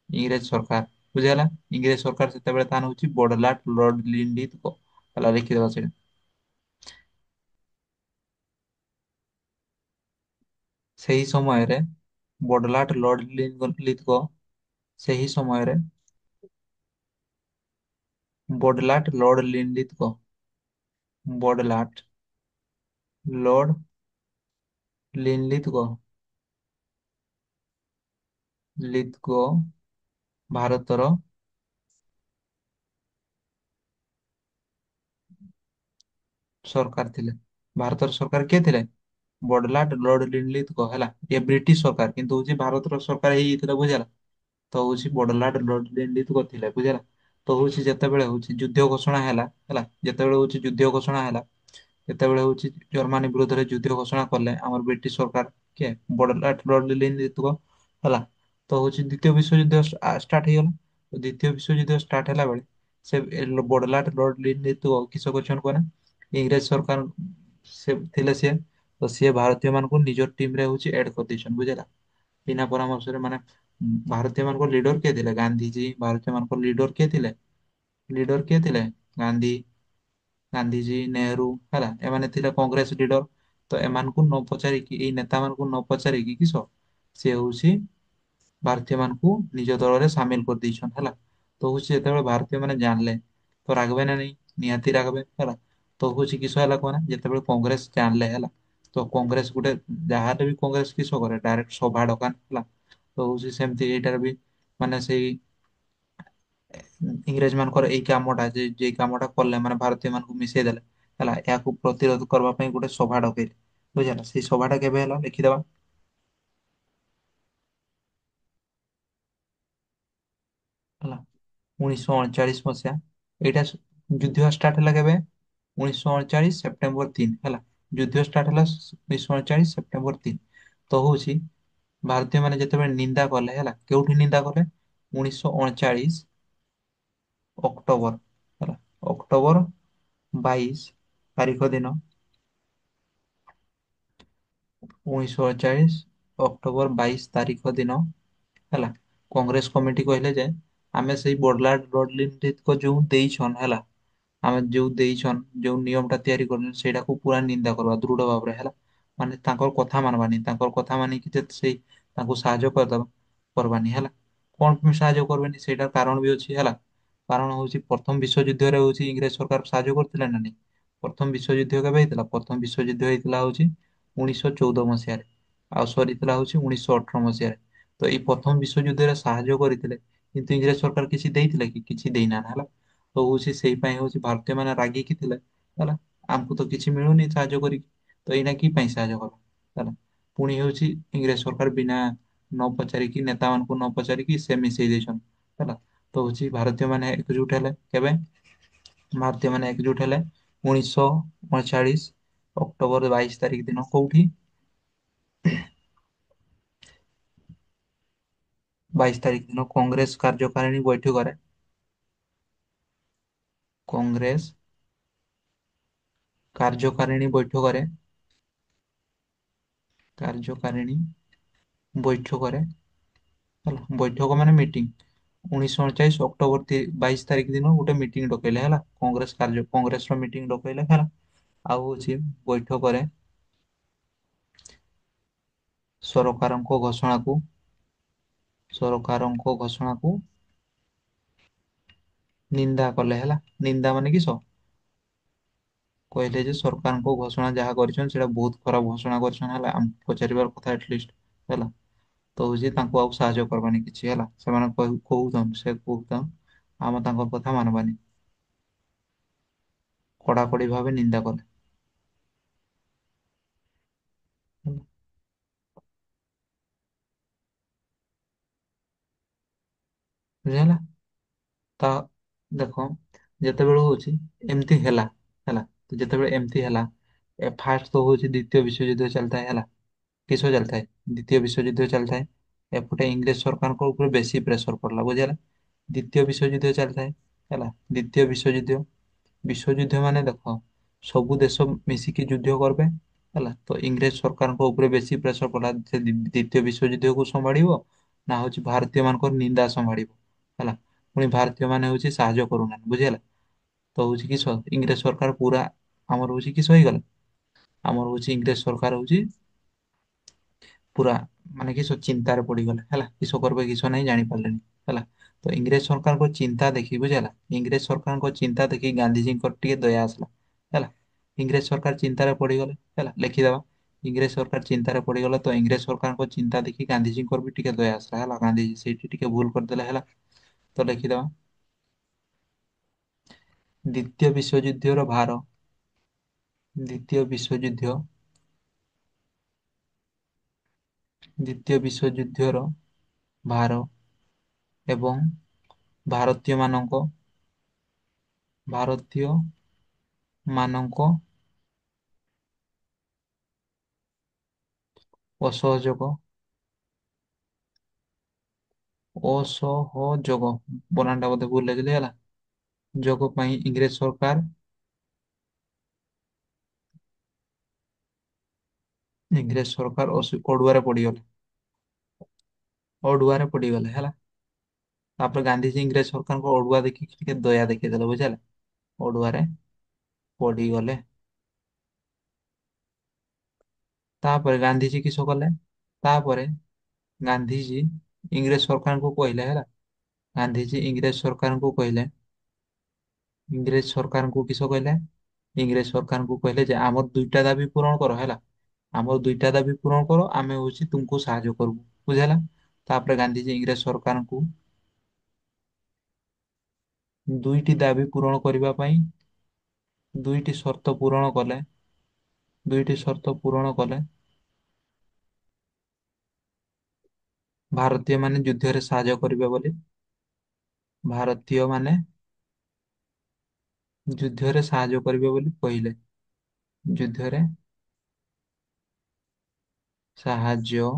ଇଂରେଜ ସରକାର ବୁଝିଗଲା। ଇଂରେଜ ସରକାର ସେତେବେଳେ ତାର ହଉଛି ବଡଲାଟ ଲର୍ଡ ହେଲା ଲେଖିଦବା ସେଇଟା। ସେହି ସମୟରେ ବଡଲାଟ ଲର୍ଡ ସେହି ସମୟରେ ବଡଲାଟ ଲର୍ଡ ବଡଲାଟ ଲର୍ଡ ଲିନଲିଥଗୋ ଲିଥଗୋ ଭାରତର ସରକାର ଥିଲେ। ଭାରତର ସରକାର କିଏ ଥିଲେ ବଡଲାଟ ଲର୍ଡ ଲିନଲିଥଗୋ ହେଲା। ଇଏ ବ୍ରିଟିଶ ସରକାର କିନ୍ତୁ ହଉଛି ଭାରତର ସରକାର ହେଇଯାଇଥିଲା ବୁଝିହେଲା। ତ ହଉଛି ବଡଲାଟ ଲର୍ଡ ଲିନଲିଥଗୋ ଥିଲେ ବୁଝିହେଲା। ତ ହଉଛି ଯେତେବେଳେ ହଉଛି ଯୁଦ୍ଧ ଘୋଷଣା ହେଲା ହେଲା ଯେତେବେଳେ ହଉଛି ଯୁଦ୍ଧ ଘୋଷଣା ହେଲା ଯେତେବେଳେ ହଉଛି ଜର୍ମାନୀ ବିରୁଦ୍ଧରେ ଯୁଦ୍ଧ ଘୋଷଣା କଲେ ଆମର ବ୍ରିଟିଶ ସରକାର କିଏ ବଡଲାଟ ଲର୍ଡ ଲିନଲିଥଗୋ ହେଲା। ତ ହଉଛି ଦ୍ୱିତୀୟ ବିଶ୍ୱଯୁଦ୍ଧ ଷ୍ଟାର୍ଟ ହେଇଗଲା। ତ ଦ୍ୱିତୀୟ ବିଶ୍ୱଯୁଦ୍ଧ ଷ୍ଟାର୍ଟ ହେଲା ବେଳେ ସେ ବଡଲାଟ ଲର୍ଡ ଲିନଲିଥଗୋ କିସ କରିଛନ୍ତି କୁହନା ଇଂରେଜ ସରକାର ସେ ଥିଲେ ସିଏ ତ ସିଏ ଭାରତୀୟ ମାନଙ୍କୁ ନିଜ ଟିମ ରେ ହଉଛି ଏଡ କରିଦେଇଛନ୍ତି ବୁଝିଲା। ବିନା ପରାମର୍ଶରେ ମାନେ ଭାରତୀୟ ମାନଙ୍କ ଲିଡର କିଏ ଥିଲେ ଗାନ୍ଧିଜୀ ଭାରତୀୟ ମାନଙ୍କ ଲିଡର କିଏ ଥିଲେ ଗାନ୍ଧୀ ଗାନ୍ଧିଜୀ ନେହେରୁ ହେଲା ଏମାନେ ଥିଲେ କଂଗ୍ରେସ ଲିଡର। ତ ଏମାନଙ୍କୁ ନ ପଚାରିକି ଏଇ ନେତା ମାନଙ୍କୁ ନ ପଚାରିକି କିସ ସେ ହଉଛି ଭାରତୀୟ ମାନଙ୍କୁ ନିଜ ଦଳରେ ସାମିଲ କରିଦେଇଛନ୍ତି ହେଲା। ତ ହଉଛି ଯେତେବେଳେ ଭାରତୀୟ ମାନେ ଜାଣିଲେ ତ ରାଗବେ ନା ନାଇଁ ନିହାତି ରାଗବେ ହେଲା। ତ ହଉଛି କିସ ହେଲା କହନା ଯେତେବେଳେ କଂଗ୍ରେସ ଜାଣିଲେ ହେଲା ତ କଂଗ୍ରେସ ଗୋଟେ ଯାହାହେଲେ ବି କଂଗ୍ରେସ କିସ କରେ ଡାଇରେକ୍ଟ ସଭା ଡକାନ ହେଲା। ତ ହଉଛି ସେମିତି ଏଇଟାର ବି ମାନେ ସେଇ ଇଂରେଜ ମାନଙ୍କର ଏଇ କାମଟା ଯେ କାମଟା କଲେ ମାନେ ଭାରତୀୟ ମାନଙ୍କୁ ମିଶେଇ ଦେଲେ ହେଲା ଏହାକୁ ପ୍ରତିରୋଧ କରିବା ପାଇଁ ଗୋଟେ ସଭା ଡକେଇଲେ ବୁଝିହେଲା। ସେଇ ସଭାଟା କେବେ ହେଲା ଲେଖିଦବା ହେଲା 1939 ମସିହା। ଏଇଟା ଯୁଦ୍ଧ ଷ୍ଟାର୍ଟ ହେଲା କେବେ 1939 ସେପ୍ଟେମ୍ବର 3 ହେଲା। ଯୁଦ୍ଧ ଷ୍ଟାର୍ଟ ହେଲା 1939 ସେପ୍ଟେମ୍ବର 3। ତ ହଉଛି ଭାରତୀୟ ମାନେ ଯେତେବେଳେ ନିନ୍ଦା କଲେ ହେଲା କେଉଠି ନିନ୍ଦା କଲେ 1939 ଅକ୍ଟୋବର ହେଲା ଅକ୍ଟୋବର 22 ତାରିଖ ଦିନ 1939 ଅକ୍ଟୋବର 22 ତାରିଖ ଦିନ ହେଲା କଂଗ୍ରେସ କମିଟି କହିଲେ ଯେ ଆମେ ସେଇ ବଡଲାଟ ଲର୍ଡ ଯୋଉ ଦେଇଛନ ହେଲା ଆମେ ଯୋଉ ଦେଇଛନ ଯୋଉ ନିୟମ ଟା ତିଆରି କରିଛନ ସେଇଟାକୁ ପୁରା ନିନ୍ଦା କରିବା ଦୃଢ ଭାବରେ ହେଲା। ମାନେ ତାଙ୍କର କଥା ମାନବାନି ତାଙ୍କର କଥା ମାନିକି ଯେ ସେଇ ତାଙ୍କୁ ସାହାଯ୍ୟ କରିଦବା କରବାନି ହେଲା। କଣ ପାଇଁ ସାହାଯ୍ୟ କରିବେନି ସେଇଟାର କାରଣ ବି ଅଛି ହେଲା। କାରଣ ହଉଛି ପ୍ରଥମ ବିଶ୍ୱଯୁଦ୍ଧରେ ହଉଛି ଇଂରେଜ ସରକାର ସାହାଯ୍ୟ କରିଥିଲେ ନା ନାଇଁ। ପ୍ରଥମ ବିଶ୍ୱଯୁଦ୍ଧ କେବେ ହେଇଥିଲା ପ୍ରଥମ ବିଶ୍ୱଯୁଦ୍ଧ ହେଇଥିଲା ହଉଛି 1914 ମସିହାରେ, ଆଉ ସରିଥିଲା ହଉଛି 1918 ମସିହାରେ। ତ ଏଇ ପ୍ରଥମ ବିଶ୍ୱଯୁଦ୍ଧରେ ସାହାଯ୍ୟ କରିଥିଲେ, କିନ୍ତୁ ଇଂରେଜ ସରକାର କିଛି ଦେଇଥିଲେ କି? କିଛି ଦେଇନାହାନ୍ତି ହେଲା। ତ ହଉଛି ସେଇ ପାଇଁ ହଉଛି ଭାରତୀୟ ମାନେ ରାଗିକି ଥିଲେ ହେଲା, ଆମକୁ ତ କିଛି ମିଳୁନି ସାହାଯ୍ୟ କରିକି, ତ ଏଇନା କି ପାଇଁ ସାହାଯ୍ୟ କଲା ହେଲା। ପୁଣି ହଉଛି ଇଂରେଜ ସରକାର ବିନା ନ ପଚାରିକି, ନେତା ମାନଙ୍କୁ ନ ପଚାରିକି ସେ ମିଶେଇ ଦେଇଛନ୍ତି ହେଲା। ତ ହଉଛି ଭାରତୀୟ ମାନେ ଏକଜୁଟ ହେଲେ କେବେ? ଭାରତୀୟ ମାନେ ଏକଜୁଟ ହେଲେ 1939 ଅକ୍ଟୋବର 22 ତାରିଖ ଦିନ। କୋଉଠି? 22 ତାରିଖ ଦିନ କଂଗ୍ରେସ କାର୍ଯ୍ୟକାରିଣୀ ବୈଠକରେ, କଂଗ୍ରେସ କାର୍ଯ୍ୟକାରିଣୀ ବୈଠକରେ, କାର୍ଯ୍ୟକାରିଣୀ ବୈଠକରେ ହେଲା, ବୈଠକ ମାନେ ମିଟିଂ। 1939 ଅକ୍ଟୋବର 22 ତାରିଖ ଦିନ ଗୋଟେ ମିଟିଂ ଡକେଇଲେ ହେଲା, କଂଗ୍ରେସର ମିଟିଂ ଡକେଇଲେ ହେଲା। ଆଉ ହଉଛି ବୈଠକରେ ସରକାରଙ୍କ ଘୋଷଣାକୁ, ସରକାରଙ୍କ ଘୋଷଣାକୁ ନିନ୍ଦା କଲେ ହେଲା। ନିନ୍ଦା ମାନେ କିସ? କହିଲେ ଯେ ସରକାରଙ୍କ ଘୋଷଣା ଯାହା କରିଛନ୍ତି ସେଇଟା ବହୁତ ଖରାପ ଘୋଷଣା କରିଛନ୍ତି ହେଲା, ଆମକୁ ପଚାରିବାର କଥା ଆଟଲିଷ୍ଟ ହେଲା। ତ ହଉଛି ତାଙ୍କୁ ଆଉ ସାହାଯ୍ୟ କରବାନି କିଛି ହେଲା, ସେମାନେ କହୁଥାουν, ସେ କହୁଥାουν, ଆମେ ତାଙ୍କ କଥା ମାନବାନି। କଡାକଡି ଭାବେ ନିନ୍ଦା କଲେ ହେଲା। ବୁଝିହେଲା? ତ ଦେଖ, ଯେତେବେଳେ ହଉଛି ଏମିତି ହେଲା ହେଲା, ତ ଯେତେବେଳେ ଏମିତି ହେଲା, ଫାଷ୍ଟ ତ ହଉଛି ଦ୍ୱିତୀୟ ବିଶ୍ୱଯୁଦ୍ଧ ଚାଲିଥାଏ ହେଲା। କିସ ଚାଲିଥାଏ? ଦ୍ୱିତୀୟ ବିଶ୍ୱଯୁଦ୍ଧ ଚାଲିଥାଏ। ଏପଟେ ଇଂରେଜ ସରକାରଙ୍କ ଉପରେ ବେଶୀ ପ୍ରେସର ପଡିଲା, ବୁଝିହେଲା। ଦ୍ୱିତୀୟ ବିଶ୍ୱଯୁଦ୍ଧ ଚାଲିଥାଏ ହେଲା। ଦ୍ୱିତୀୟ ବିଶ୍ୱଯୁଦ୍ଧ, ବିଶ୍ୱଯୁଦ୍ଧ ମାନେ ଦେଖ, ସବୁ ଦେଶ ମିଶିକି ଯୁଦ୍ଧ କରିବେ ହେଲା। ତ ଇଂରେଜ ସରକାରଙ୍କ ଉପରେ ବେଶୀ ପ୍ରେସର ପଡିଲା, ସେ ଦ୍ୱିତୀୟ ବିଶ୍ୱଯୁଦ୍ଧକୁ ସମ୍ଭାଳିବ ନା ହଉଛି ଭାରତୀୟ ମାନଙ୍କର ନିନ୍ଦା ସମ୍ଭାଳିବ ହେଲା। ପୁଣି ଭାରତୀୟ ମାନେ ହଉଛି ସାହାଯ୍ୟ କରୁନାହାନ୍ତି, ବୁଝିହେଲା। ତ ହଉଛି କିସ, ଇଂରେଜ ସରକାର ପୁରା ଆମର ହଉଛି କିସ ହେଇଗଲା, ଆମର ହଉଛି ଇଂରେଜ ସରକାର ହଉଛି ପୁରା ମାନେ କିସ ଚିନ୍ତାରେ ପଡିଗଲେ ହେଲା, କିସ କରିବେ କିସ ନାହିଁ ଜାଣିପାରିଲେନି ହେଲା। ତ ଇଂରେଜ ସରକାରଙ୍କ ଚିନ୍ତା ଦେଖି, ବୁଝିହେଲା, ଇଂରେଜ ସରକାରଙ୍କ ଚିନ୍ତା ଦେଖି ଗାନ୍ଧିଜୀଙ୍କର ଟିକେ ଦୟା ଆସିଲା ହେଲା। ଇଂରେଜ ସରକାର ଚିନ୍ତାରେ ପଡିଗଲେ ହେଲା, ଲେଖିଦେବା। ଇଂରେଜ ସରକାର ଚିନ୍ତାରେ ପଡିଗଲେ, ତ ଇଂରେଜ ସରକାରଙ୍କ ଚିନ୍ତା ଦେଖି ଗାନ୍ଧିଜୀଙ୍କର ବି ଟିକେ ଦୟା ଆସିଲା ହେଲା। ଗାନ୍ଧିଜୀ ସେଇଠି ଟିକେ ଭୁଲ କରିଦେଲେ ହେଲା, ତ ଲେଖିଦେବା। ଦ୍ୱିତୀୟ ବିଶ୍ୱଯୁଦ୍ଧର ଭାର, ଦ୍ୱିତୀୟ ବିଶ୍ୱଯୁଦ୍ଧ, ଦ୍ୱିତୀୟ ବିଶ୍ୱଯୁଦ୍ଧର ଭାର ଏବଂ ଭାରତୀୟ ଭାରତୀୟ ମାନଙ୍କ ଅସହଯୋଗ, ଅସହଯୋଗ, ବନାନଟା ବୋଧେ ଭୁଲ ଲେଖିଲି ହେଲା, ଯୋଗ ପାଇଁ ଇଂରେଜ ସରକାର, ଇଂରେଜ ସରକାର ଅଡୁଆରେ ପଡିଗଲେ, ଅଡୁଆରେ ପଡିଗଲେ ହେଲା। ତାପରେ ଗାନ୍ଧିଜୀ ଇଂରେଜ ସରକାରଙ୍କ ଅଡୁଆ ଦେଖିକି ଟିକେ ଦୟା ଦେଖେଇଦେଲେ, ବୁଝିହେଲା। ଅଡୁଆରେ ପଡିଗଲେ। ତାପରେ ଗାନ୍ଧିଜୀ କିସ କଲେ? ତାପରେ ଗାନ୍ଧିଜୀ ଇଂରେଜ ସରକାରଙ୍କୁ କହିଲେ ହେଲା, ଗାନ୍ଧିଜୀ ଇଂରେଜ ସରକାରଙ୍କୁ କହିଲେ, ଇଂରେଜ ସରକାରଙ୍କୁ କିସ କହିଲେ? ଇଂରେଜ ସରକାରଙ୍କୁ କହିଲେ ଯେ ଆମର ଦୁଇଟା ଦାବି ପୂରଣ କର ହେଲା, ଆମର ଦୁଇଟା ଦାବି ପୂରଣ କର, ଆମେ ହଉଛି ତୁମକୁ ସାହାଯ୍ୟ କରିବୁ, ବୁଝିହେଲା। ତାପରେ ଗାନ୍ଧିଜୀ ଇଂରେଜ ସରକାରଙ୍କୁ ଦୁଇଟି ଦାବି ପୂରଣ କରିବା ପାଇଁ ଦୁଇଟି ସର୍ତ୍ତ ପୂରଣ କଲେ, ଦୁଇଟି ସର୍ତ୍ତ ପୂରଣ କଲେ ଭାରତୀୟ ମାନେ ଯୁଦ୍ଧରେ ସାହାଯ୍ୟ କରିବେ ବୋଲି, ଭାରତୀୟ ମାନେ ଯୁଦ୍ଧରେ ସାହାଯ୍ୟ କରିବେ ବୋଲି କହିଲେ, ଯୁଦ୍ଧରେ ସାହାଯ୍ୟ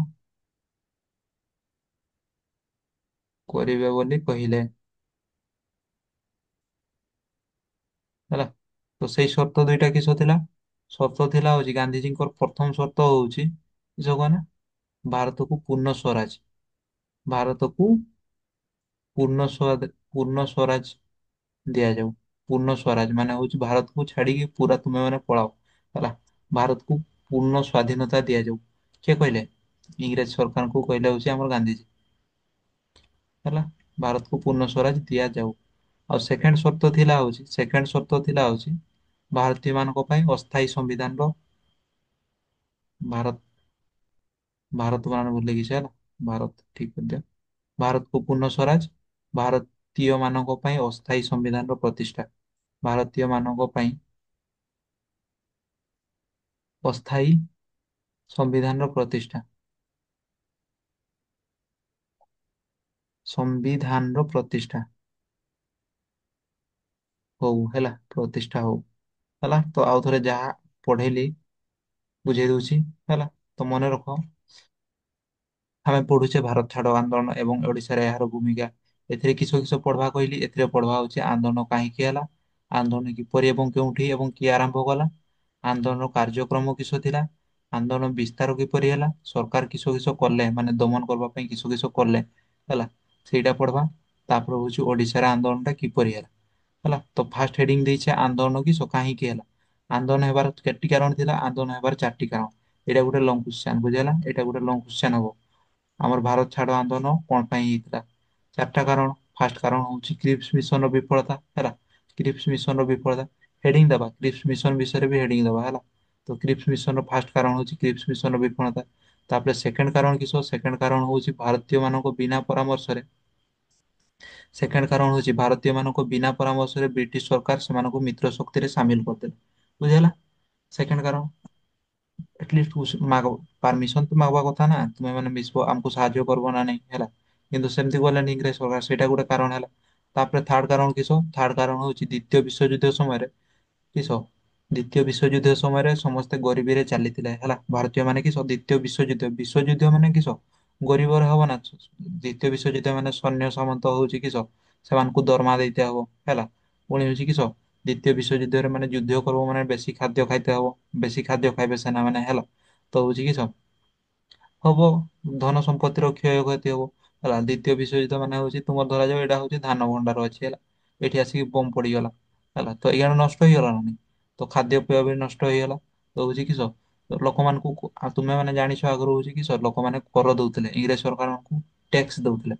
କରିବେ ବୋଲି କହିଲେ ହେଲା। ତ ସେଇ ସର୍ତ୍ତ ଦୁଇଟା କିସ ଥିଲା? ସର୍ତ୍ତ ଥିଲା ହଉଛି ଗାନ୍ଧିଜୀଙ୍କର ପ୍ରଥମ ସର୍ତ୍ତ ହଉଛି କିସ କହନା, ଭାରତକୁ ପୂର୍ଣ୍ଣ ସ୍ୱରାଜ, ଭାରତକୁ ପୂର୍ଣ୍ଣ ସ୍ୱରାଜ ଦିଆଯାଉ। ପୂର୍ଣ୍ଣ ସ୍ୱରାଜ ମାନେ ହଉଛି ଭାରତକୁ ଛାଡିକି ପୁରା ତୁମେ ମାନେ ପଳାଅ ହେଲା, ଭାରତକୁ ପୂର୍ଣ୍ଣ ସ୍ୱାଧୀନତା ଦିଆଯାଉ। କିଏ କହିଲେ? ଇଂରେଜ ସରକାରଙ୍କୁ କହିଲେ ହଉଛି ଆମର ଗାନ୍ଧିଜୀ ହେଲା, ଭାରତକୁ ପୂର୍ଣ୍ଣ ସ୍ୱରାଜ ଦିଆଯାଉ। ଆଉ ସେକେଣ୍ଡ ସର୍ତ୍ତ ଥିଲା ହଉଛି ଭାରତୀୟ ମାନଙ୍କ ପାଇଁ ଅସ୍ଥାୟୀ ସମ୍ବିଧାନର ଭାରତ ଭାରତ ମାନେ ଭୁଲି କିଛି ହେଲା। ଭାରତ ଠିକ କରିଦିଅ। ଭାରତକୁ ପୂର୍ଣ୍ଣ ସ୍ୱରାଜ, ଭାରତୀୟ ମାନଙ୍କ ପାଇଁ ଅସ୍ଥାୟୀ ସମ୍ବିଧାନର ପ୍ରତିଷ୍ଠା। ଭାରତୀୟ ମାନଙ୍କ ପାଇଁ ଅସ୍ଥାୟୀ ସମ୍ବିଧାନର ପ୍ରତିଷ୍ଠା। ସମ୍ବିଧାନର ପ୍ରତିଷ୍ଠା ହଉ ହେଲା, ପ୍ରତିଷ୍ଠା ହଉ ହେଲା। ତ ଆଉ ଥରେ ଯାହା ପଢେଇଲି ବୁଝେଇ ଦଉଛି ହେଲା। ତ ମନେ ରଖ, ଆମେ ପଢୁଛେ ଭାରତ ଛାଡ ଆନ୍ଦୋଳନ ଏବଂ ଓଡିଶାରେ ଏହାର ଭୂମିକା। ଏଥିରେ କିସ କିସ ପଢବା କହିଲି, ଏଥିରେ ପଢବା ହଉଛି ଆନ୍ଦୋଳନ କାହିଁକି ହେଲା, ଆନ୍ଦୋଳନ କିପରି ଏବଂ କେଉଁଠି ଏବଂ କିଏ ଆରମ୍ଭ କଲା, ଆନ୍ଦୋଳନର କାର୍ଯ୍ୟକ୍ରମ କିସ ଥିଲା, ଆନ୍ଦୋଳନ ବିସ୍ତାର କିପରି ହେଲା, ସରକାର କିସ କିସ କଲେ ମାନେ ଦମନ କରିବା ପାଇଁ କିସ କିସ କଲେ ହେଲା, ସେଇଟା ପଢବା। ତାପରେ ହଉଛି ଓଡିଶାର ଆନ୍ଦୋଳନ ଟା କିପରି ହେଲା ହେଲା। ତ ଫାର୍ଷ୍ଟ ହେଡିଙ୍ଗ ଦେଇଛେ ଆନ୍ଦୋଳନ କିସ କାହିଁକି ହେଲା। ଆନ୍ଦୋଳନ ହେବାର କେତେ କାରଣ ଥିଲା, ଆନ୍ଦୋଳନ ହେବାର ଚାରିଟି କାରଣ। ଏଇଟା ଗୋଟେ ଲଙ୍ଗ କ୍ୱେଶ୍ଚନ ବୁଝିହେଲା, ଏଇଟା ଗୋଟେ ଲଙ୍ଗ କ୍ୱେଶ୍ଚନ ହବ। ଆମର ଭାରତ ଛାଡ ଆନ୍ଦୋଳନ କଣ ପାଇଁ ହେଇଥିଲା, ଚାରିଟା କାରଣ। ଫାର୍ଷ୍ଟ କାରଣ ହଉଛି କ୍ରିପ୍ସ ମିଶନ ର ବିଫଳତା ହେଲା। କ୍ରିପ୍ସ ମିଶନ ର ବିଫଳତା, ହେଡିଙ୍ଗ ଦବା କ୍ରିପ୍ସ ମିଶନ ବିଷୟରେ ବି ହେଡିଙ୍ଗ ଦବା ହେଲା। ତ କ୍ରିପ୍ସ ମିଶନ ର ଫାର୍ଷ୍ଟ କାରଣ ହଉଛି କ୍ରିପ୍ସ ମିଶନ ର ବିଫଳତା। ତାପରେ ସେକେଣ୍ଡ କାରଣ କିସ, ସେକେଣ୍ଡ କାରଣ ହଉଛି ଭାରତୀୟ ମାନଙ୍କ ବିନା ପରାମର୍ଶରେ, ସେକେଣ୍ଡ କାରଣ ହଉଛି ଭାରତୀୟ ମାନଙ୍କ ବିନା ପରାମର୍ଶରେ ବ୍ରିଟିଶ ସରକାର ସେମାନଙ୍କୁ ମିତ୍ର ଶକ୍ତିରେ ସାମିଲ କରିଦେଲେ ବୁଝିହେଲା। ସେକେଣ୍ଡ କାରଣ, ଏଟଲିଷ୍ଟ ପାରମିଶନ ତ ମାଗବା କଥା ନା, ତୁମେ ମାନେ ମିଶିବ ଆମକୁ ସାହାଯ୍ୟ କରିବ ନା ନାଇଁ ହେଲା। କିନ୍ତୁ ସେମିତି ଗଲେନି ଇଂରେଜ ସରକାର, ସେଇଟା ଗୋଟେ କାରଣ ହେଲା। ତାପରେ ଥାର୍ଡ କାରଣ କିସ, ଥାର୍ଡ କାରଣ ହଉଛି ଦ୍ଵିତୀୟ ବିଶ୍ୱଯୁଦ୍ଧ ସମୟରେ କିସ, ଦ୍ୱିତୀୟ ବିଶ୍ୱଯୁଦ୍ଧ ସମୟରେ ସମସ୍ତେ ଗରିବୀରେ ଚାଲିଥିଲେ ହେଲା। ଭାରତୀୟ ମାନେ କିସ ଦ୍ୱିତୀୟ ବିଶ୍ୱଯୁଦ୍ଧ, ବିଶ୍ୱଯୁଦ୍ଧ ମାନେ କିସ ଗରିବରେ ହବ ନା। ଦ୍ୱିତୀୟ ବିଶ୍ୱଯୁଦ୍ଧ ମାନେ ସୈନ୍ୟ ସାମନ୍ତ ହଉଛି କିସ, ସେମାନଙ୍କୁ ଦରମା ଦେଇତେ ହବ ହେଲା। ପୁଣି ହଉଛି କିସ, ଦ୍ୱିତୀୟ ବିଶ୍ୱଯୁଦ୍ଧରେ ମାନେ ଯୁଦ୍ଧ କରିବ ମାନେ ବେଶୀ ଖାଦ୍ୟ ଖାଇତେ ହବ, ବେଶୀ ଖାଦ୍ୟ ଖାଇବେ ସେନା ମାନେ ହେଲା। ତ ହଉଛି କିସ ହବ, ଧନ ସମ୍ପତ୍ତିର କ୍ଷୟକ୍ଷତି ହବ ହେଲା। ଦ୍ୱିତୀୟ ବିଶ୍ୱଯୁଦ୍ଧ ମାନେ ହଉଛି ତୁମର ଧରାଯାଉ ଏଇଟା ହଉଛି ଧାନ ଭଣ୍ଡାର ଅଛି ହେଲା, ଏଠି ଆସିକି ବମ୍ ପଡିଗଲା ହେଲା, ତ ଏଇଆଡେ ନଷ୍ଟ ହେଇଗଲା ନା ନାଇଁ। ତ ଖାଦ୍ୟ ପେୟ ବି ନଷ୍ଟ ହେଇଗଲା। ତ ହଉଛି କିସ, ଲୋକମାନଙ୍କୁ ଆଉ ତୁମେ ମାନେ ଜାଣିଛ ଆଗରୁ ହଉଛି କିସ ଲୋକମାନେ କର ଦଉଥିଲେ ଇଂରେଜ ସରକାରଙ୍କୁ, ଟ୍ୟାକ୍ସ ଦଉଥିଲେ।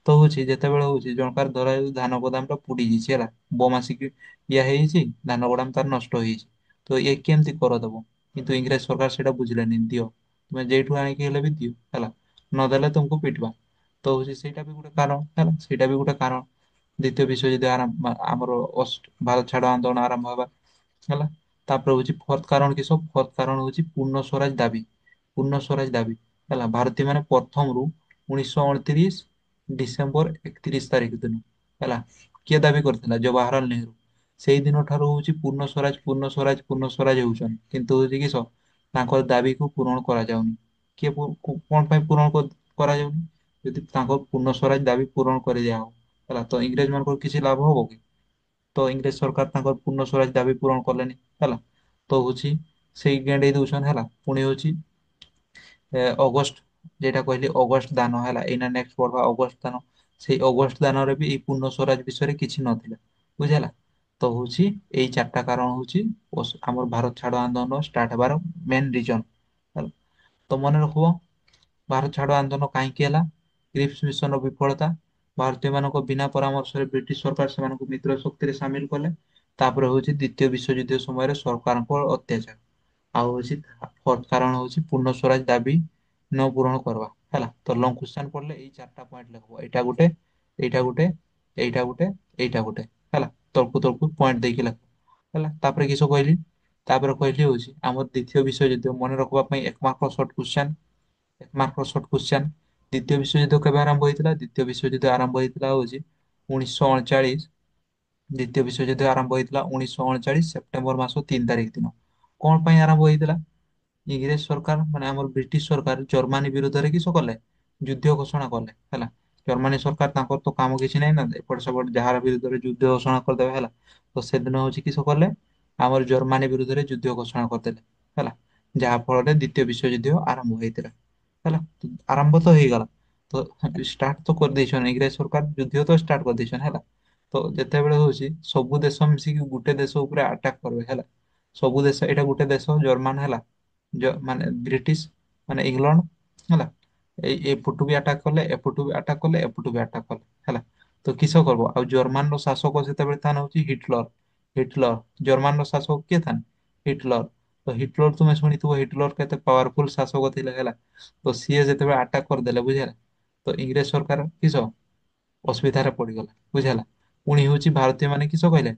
ତ ହଉଛି ଯେତେବେଳେ ହଉଛି ଜଣକାର ଧରାଯାଉ ଧାନ ଗୋଦାମ ଟା ପୁଡି ଯାଇଛି ହେଲା, ବୋମ ଆସିକି ଇଏ ହେଇଯାଇଛି, ଧାନ ଗୋଦାମ ତାର ନଷ୍ଟ ହେଇଯାଇଛି। ତ ଇଏ କେମିତି କର ଦବ, କିନ୍ତୁ ଇଂରେଜ ସରକାର ସେଇଟା ବୁଝିଲେନି, ଦିଅ ତୁମେ ଯେଇଠୁ ଆଣିକି ହେଲେ ବି ଦିଅ ହେଲା, ନଦେଲେ ତୁମକୁ ପିଟବା। ତ ହଉଛି ସେଇଟା ବି ଗୋଟେ କାରଣ ହେଲା, ସେଇଟା ବି ଗୋଟେ କାରଣ। ଦ୍ୱିତୀୟ ବିଶ୍ୱଯୁଦ୍ଧ ଆରମ୍ଭ ଆମର ଭାରତ ଛାଡ ଆନ୍ଦୋଳନ ଆରମ୍ଭ ହେବା ହେଲା। ତାପରେ ହଉଛି ଫୋର୍ଥ କାରଣ କିସ, ଫୋର୍ଥ କାରଣ ହଉଛି ପୂର୍ଣ୍ଣ ସ୍ୱରାଜ ଦାବି। ପୂର୍ଣ୍ଣ ସ୍ୱରାଜ ଦାବି ହେଲା, ଭାରତୀୟ ମାନେ ପ୍ରଥମରୁ 1929 ଡିସେମ୍ବର 31 ତାରିଖ ଦିନ ହେଲା, କିଏ ଦାବି କରିଥିଲା, ଜବାହରଲାଲ ନେହେରୁ। ସେଇ ଦିନ ଠାରୁ ହଉଛି ପୂର୍ଣ୍ଣ ସ୍ୱରାଜ ପୂର୍ଣ୍ଣ ସ୍ୱରାଜ ପୂର୍ଣ୍ଣ ସ୍ୱରାଜ ହେଉଛନ୍ତି, କିନ୍ତୁ ହଉଛି କିସ ତାଙ୍କର ଦାବିକୁ ପୂରଣ କରାଯାଉନି। କିଏ କଣ ପାଇଁ ପୂରଣ କରାଯାଉନି, ଯଦି ତାଙ୍କ ପୂର୍ଣ୍ଣ ସ୍ୱରାଜ ଦାବି ପୂରଣ କରିଦିଆହବ ହେଲା, ତ ଇଂରେଜ ମାନଙ୍କର କିଛି ଲାଭ ହବ କି। ତ ଇଂରେଜ ସରକାର ତାଙ୍କର ପୂର୍ଣ୍ଣ ସ୍ୱରାଜ ଦାବି ପୂରଣ କଲେନି ହେଲା। ତ ହଉଛି ସେଇ ଗେଣ୍ଡେଇ ଦଉଛନ୍ ହେଲା। ପୁଣି ହଉଛି ଅଗଷ୍ଟ, ଯେଟା କହିଲି ଅଗଷ୍ଟ ଦାନ ହେଲା, ଏଇନା ନେକ୍ସଟ ପଢବା ଅଗଷ୍ଟ ଦାନ। ସେଇ ଅଗଷ୍ଟ ଦାନରେ ବି ଏଇ ପୂର୍ଣ୍ଣ ସ୍ୱରାଜ ବିଷୟରେ କିଛି ନଥିଲା ବୁଝିହେଲା। ତ ହଉଛି ଏଇ ଚାରିଟା କାରଣ ହଉଛି ଆମର ଭାରତ ଛାଡ ଆନ୍ଦୋଳନ ଷ୍ଟାର୍ଟ ହେବାର ମେନ୍ ରିଜନ ହେଲା। ତ ମନେ ରଖିବ, ଭାରତ ଛାଡ ଆନ୍ଦୋଳନ କାହିଁକି ହେଲା, କ୍ରିପ୍ସ ମିଶନ ର ବିଫଳତା, ଭାରତୀୟ ମାନଙ୍କ ବିନା ପରାମର୍ଶରେ ବ୍ରିଟିଶ ସରକାର ସେମାନଙ୍କୁ ମିତ୍ର ଶକ୍ତିରେ ସାମିଲ କଲେ। ତାପରେ ହଉଛି ଦ୍ୱିତୀୟ ବିଶ୍ୱଯୁଦ୍ଧ ସମୟରେ ସରକାରଙ୍କ ଅତ୍ୟାଚାର। ଆଉ ହଉଛି କାରଣ ହଉଛି ପୂର୍ଣ୍ଣ ସ୍ୱରାଜ ଦାବି ନ ପୂରଣ କରିବା ହେଲା। ତ ଲଙ୍ଗ କୋଶ୍ଚେନ ପଡିଲେ ଏଇ ଚାରିଟା ପଏଣ୍ଟ ଲେଖବ, ଏଇଟା ଗୋଟେ, ଏଇଟା ଗୋଟେ, ଏଇଟା ଗୋଟେ, ଏଇଟା ଗୋଟେ ହେଲା। ତଳକୁ ତଳକୁ ପଏଣ୍ଟ ଦେଇକି ଲେଖ ହେଲା। ତାପରେ କିସ କହିଲି, ତାପରେ କହିଲି ହଉଛି ଆମର ଦ୍ୱିତୀୟ ବିଶ୍ୱଯୁଦ୍ଧ ମନେ ରଖିବା ପାଇଁ ଏକ ମାର୍କ ସର୍ଟ କୋଶ୍ଚେନ, ଏକ ମାର୍କ ସର୍ଟ କୋଶ୍ଚେନ। ଦ୍ୱିତୀୟ ବିଶ୍ୱଯୁଦ୍ଧ କେବେ ଆରମ୍ଭ ହେଇଥିଲା, ଦ୍ୱିତୀୟ ବିଶ୍ୱଯୁଦ୍ଧ ଆରମ୍ଭ ହେଇଥିଲା ହଉଛି 1939। ଦ୍ୱିତୀୟ ବିଶ୍ୱଯୁଦ୍ଧ ଆରମ୍ଭ ହେଇଥିଲା 1939 ସେପ୍ଟେମ୍ବର ମାସ 3 ତାରିଖ ଦିନ। କଣ ପାଇଁ ଆରମ୍ଭ ହେଇଥିଲା, ଇଂରେଜ ସରକାର ମାନେ ଆମର ବ୍ରିଟିଶ ସରକାର ଜର୍ମାନୀ ବିରୁଦ୍ଧରେ କିସ କଲେ, ଯୁଦ୍ଧ ଘୋଷଣା କଲେ ହେଲା। ଜର୍ମାନୀ ସରକାର ତାଙ୍କର ତ କାମ କିଛି ନାହିଁ ନା, ଏପଟ ସେପଟ ଯାହାର ବିରୁଦ୍ଧରେ ଯୁଦ୍ଧ ଘୋଷଣା କରିଦେବେ ହେଲା। ତ ସେଦିନ ହଉଛି କିସ କଲେ, ଆମର ଜର୍ମାନୀ ବିରୁଦ୍ଧରେ ଯୁଦ୍ଧ ଘୋଷଣା କରିଦେଲେ ହେଲା। ଯାହା ଫଳରେ ଦ୍ୱିତୀୟ ବିଶ୍ୱଯୁଦ୍ଧ ଆରମ୍ଭ ହେଇଥିଲା ହେଲା। ଆରମ୍ଭ ତ ହେଇଗଲା, ତ ଷ୍ଟାର୍ଟ ତ କରିଦେଇଛନ୍ ଇଂରେଜ ସରକାର, ଯୁଦ୍ଧ ତ ଷ୍ଟାର୍ଟ କରିଦେଇଛନ୍ ହେଲା। ତ ଯେତେବେଳେ ହଉଛି ସବୁ ଦେଶ ମିଶିକି ଗୋଟେ ଦେଶ ଉପରେ ଆଟାକ କରିବେ ହେଲା। ସବୁ ଦେଶ, ଏଇଟା ଗୋଟେ ଦେଶ ଜର୍ମାନ ହେଲା, ମାନେ ବ୍ରିଟିଶ ମାନେ ଇଂଲଣ୍ଡ ହେଲା। ଏଇ ଏପଟୁ ବି ଆଟାକ କଲେ, ଏପଟୁ ବି ଆଟାକ କଲେ, ଏପଟୁ ବି ଆଟାକ କଲେ ହେଲା। ତ କିସ କରିବ, ଆଉ ଜର୍ମାନ ର ଶାସକ ସେତେବେଳେ ତା ନାଁ ହଉଛି ହିଟଲର। ହିଟଲର, ଜର୍ମାନ ର ଶାସକ କିଏ ଥାନ୍, ହିଟଲର। ତ ହିଟଲର ତୁମେ ଶୁଣିଥିବ ହିଟଲର କେତେ ପାୱାରଫୁଲ ଶାସକ ଥିଲେ ହେଲା। ତ ସିଏ ଯେତେବେଳେ ଆଟାକ କରିଦେଲେ ବୁଝିହେଲା, ତ ଇଂରେଜ ସରକାର କିସ ଅସୁବିଧାରେ ପଡିଗଲା ବୁଝିହେଲା। ପୁଣି ହଉଛି ଭାରତୀୟ ମାନେ କିସ କହିଲେ,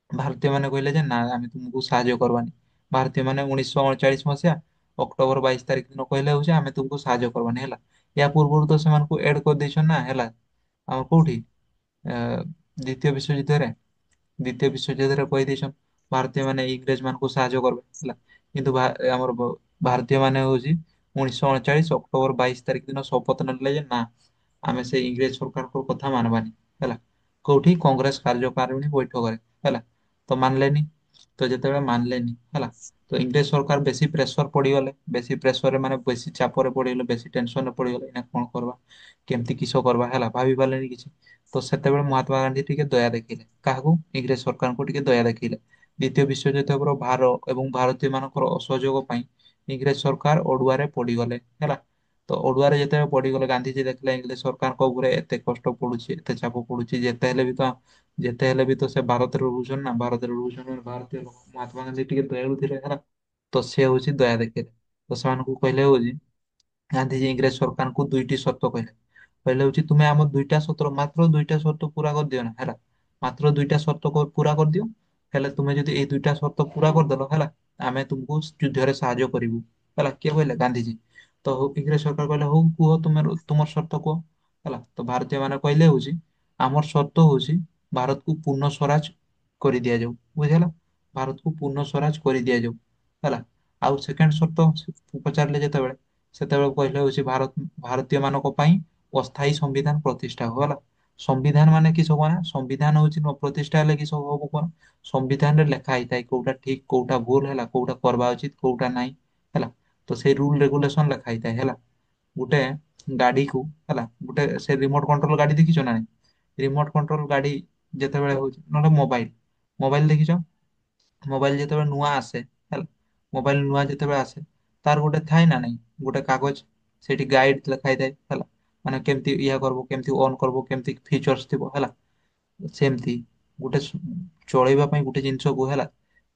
ଭାରତୀୟ ମାନେ କହିଲେ ଯେ ନା ଆମେ ତୁମକୁ ସାହାଯ୍ୟ କରବାନି। ଭାରତୀୟ ମାନେ 1939 ମସିହା ଅକ୍ଟୋବର 22 ତାରିଖ ଦିନ କହିଲେ ହଉଛି ଆମେ ତୁମକୁ ସାହାଯ୍ୟ କରବାନି ହେଲା। ୟା ପୂର୍ବରୁ ତ ସେମାନଙ୍କୁ ଏଡ କରିଦେଇଛ ନା ହେଲା, ଆମର କୋଉଠି ଦ୍ୱିତୀୟ ବିଶ୍ୱଯୁଦ୍ଧରେ, ଦ୍ୱିତୀୟ ବିଶ୍ୱଯୁଦ୍ଧରେ କହିଦେଇଛନ୍ ଭାରତୀୟ ମାନେ ଇଂରେଜ ମାନଙ୍କୁ ସାହାଯ୍ୟ କରିବେ ହେଲା। କିନ୍ତୁ ଆମର ଭାରତୀୟ ମାନେ ହଉଛି 1939 ଅକ୍ଟୋବର 22 ତାରିଖ ଦିନ ଶପଥ ନେଲେ ଯେ ନା ଆମେ ସେ ଇଂରେଜ ସରକାରଙ୍କ କଥା ମାନବାନି ହେଲା। କୋଉଠି କଂଗ୍ରେସ କାର୍ଯ୍ୟକାରିଣୀ ବୈଠକରେ ହେଲା। ତ ମାନିଲେନି। ତ ଯେତେବେଳେ ମାନିଲେନି ହେଲା, ତ ଇଂରେଜ ସରକାର ବେଶୀ ପ୍ରେସର ପଡିଗଲେ, ବେଶୀ ପ୍ରେସରରେ ମାନେ ବେଶୀ ଚାପରେ ପଡିଗଲେ, ବେଶୀ ଟେନସନରେ ପଡିଗଲେ ଏଇନା କଣ କରବା, କେମିତି କିସ କରବା ହେଲା, ଭାବି ପାରିଲେନି କିଛି। ତ ସେତେବେଳେ ମହାତ୍ମା ଗାନ୍ଧୀ ଟିକେ ଦୟା ଦେଖିଲେ କାହାକୁ, ଇଂରେଜ ସରକାରଙ୍କୁ ଟିକେ ଦୟା ଦେଖେଇଲେ। ଦ୍ୱିତୀୟ ବିଶ୍ୱଯୁଦ୍ଧର ଭାର ଏବଂ ଭାରତୀୟ ମାନଙ୍କର ଅସହଯୋଗ ପାଇଁ ଇଂରେଜ ସରକାର ଅଡୁଆରେ ପଡିଗଲେ ହେଲା। ତ ଅଡୁଆରେ ଯେତେବେଳେ ପଡିଗଲେ ଗାନ୍ଧିଜୀ ଦେଖିଲେ ଇଂରେଜ ସରକାରଙ୍କ ଉପରେ ଏତେ କଷ୍ଟ ପଡୁଛି, ଏତେ ଚାପ ପଡୁଛି, ଯେତେ ହେଲେ ବି ତ ସେ ଭାରତରେ ରହୁଛନ୍ତି ନା, ଭାରତରେ ରହୁଛନ୍ତି ଭାରତୀୟ ଲୋକ, ମହାତ୍ମା ଗାନ୍ଧୀ ଟିକେ ଦୟାଳୁ ଥିଲେ ହେଲା। ତ ସେ ହଉଛି ଦୟା ଦେଖେଇଲେ। ତ ସେମାନଙ୍କୁ କହିଲେ ହଉଛି, ଗାନ୍ଧିଜୀ ଇଂରେଜ ସରକାରଙ୍କୁ ଦୁଇଟି ସର୍ତ୍ତ କହିଲେ। କହିଲେ ହଉଛି ତୁମେ ଆମ ଦୁଇଟା ସର୍ତ୍ତ, ମାତ୍ର ଦୁଇଟା ସର୍ତ୍ତ ପୁରା କରିଦିଅ ନା ହେଲା, ମାତ୍ର ଦୁଇଟା ସର୍ତ୍ତ ପୁରା କରିଦିଅ। ହେଲେ ତୁମେ ଯଦି ଏଇ ଦୁଇଟା ସର୍ତ୍ତ ପୁରା କରିଦେଲ ହେଲା, ଆମେ ତୁମକୁ ଯୁଦ୍ଧରେ ସାହାଯ୍ୟ କରିବୁ ହେଲା। କିଏ କହିଲେ, ଗାନ୍ଧିଜୀ। ତ ଇଂରେଜ ସରକାର କହିଲେ ହଉ କୁହ ତୁମେ ତୁମର ସର୍ତ୍ତ କୁହ ହେଲା। ତ ଭାରତୀୟ ମାନେ କହିଲେ ହଉଛି ଆମର ସର୍ତ୍ତ ହଉଛି ଭାରତକୁ ପୂର୍ଣ୍ଣ ସ୍ୱରାଜ କରିଦିଆଯାଉ ବୁଝିହେଲା, ଭାରତକୁ ପୂର୍ଣ୍ଣ ସ୍ୱରାଜ କରିଦିଆଯାଉ ହେଲା। ଆଉ ସେକେଣ୍ଡ ସର୍ତ୍ତ ପଚାରିଲେ ଯେତେବେଳେ, ସେତେବେଳେ କହିଲେ ହଉଛି ଭାରତୀୟ ମାନଙ୍କ ପାଇଁ ଅସ୍ଥାୟୀ ସମ୍ବିଧାନ ପ୍ରତିଷ୍ଠା ହବ ହେଲା। ସମ୍ବିଧାନ ମାନେ କିସ କଣ, ସମ୍ବିଧାନ ହଉଛି ପ୍ରତିଷ୍ଠା ହେଲେ କିସ ହବ କଣ, ସମ୍ବିଧାନରେ ଲେଖା ହେଇଥାଏ କୋଉଟା ଠିକ କୋଉଟା ଭୁଲ ହେଲା, କୋଉଟା କରିବା ଉଚିତ କୋଉଟା ନାହିଁ ହେଲା। ତ ସେଇ ରୁଲ ରେଗୁଲେସନ ଲେଖା ହେଇଥାଏ ହେଲା। ଗୋଟେ ଗାଡିକୁ ହେଲା, ଗୋଟେ ସେ ରିମୋଟ କଣ୍ଟ୍ରୋଲ ଗାଡି ଦେଖିଛ ନା ନାଇଁ, ରିମୋଟ କଣ୍ଟ୍ରୋଲ ଗାଡି ଯେତେବେଳେ ହଉଛି, ନହେଲେ ମୋବାଇଲ, ମୋବାଇଲ ଦେଖିଛ, ମୋବାଇଲ ଯେତେବେଳେ ନୂଆ ଆସେ ହେଲା, ମୋବାଇଲ ନୂଆ ଯେତେବେଳେ ଆସେ ତାର ଗୋଟେ ଥାଏ ନା ନାଇଁ, ଗୋଟେ କାଗଜ, ସେଠି ଗାଇଡ ଲେଖା ହେଇଥାଏ ହେଲା। ମାନେ କେମିତି ଇଏ କରିବ, କେମିତି ଅନ୍ କରିବ, କେମିତି ଫିଚର୍ସ ଥିବ ହେଲା। ସେମିତି ଗୋଟେ ଚଳେଇବା ପାଇଁ ଗୋଟେ ଜିନିଷକୁ ହେଲା,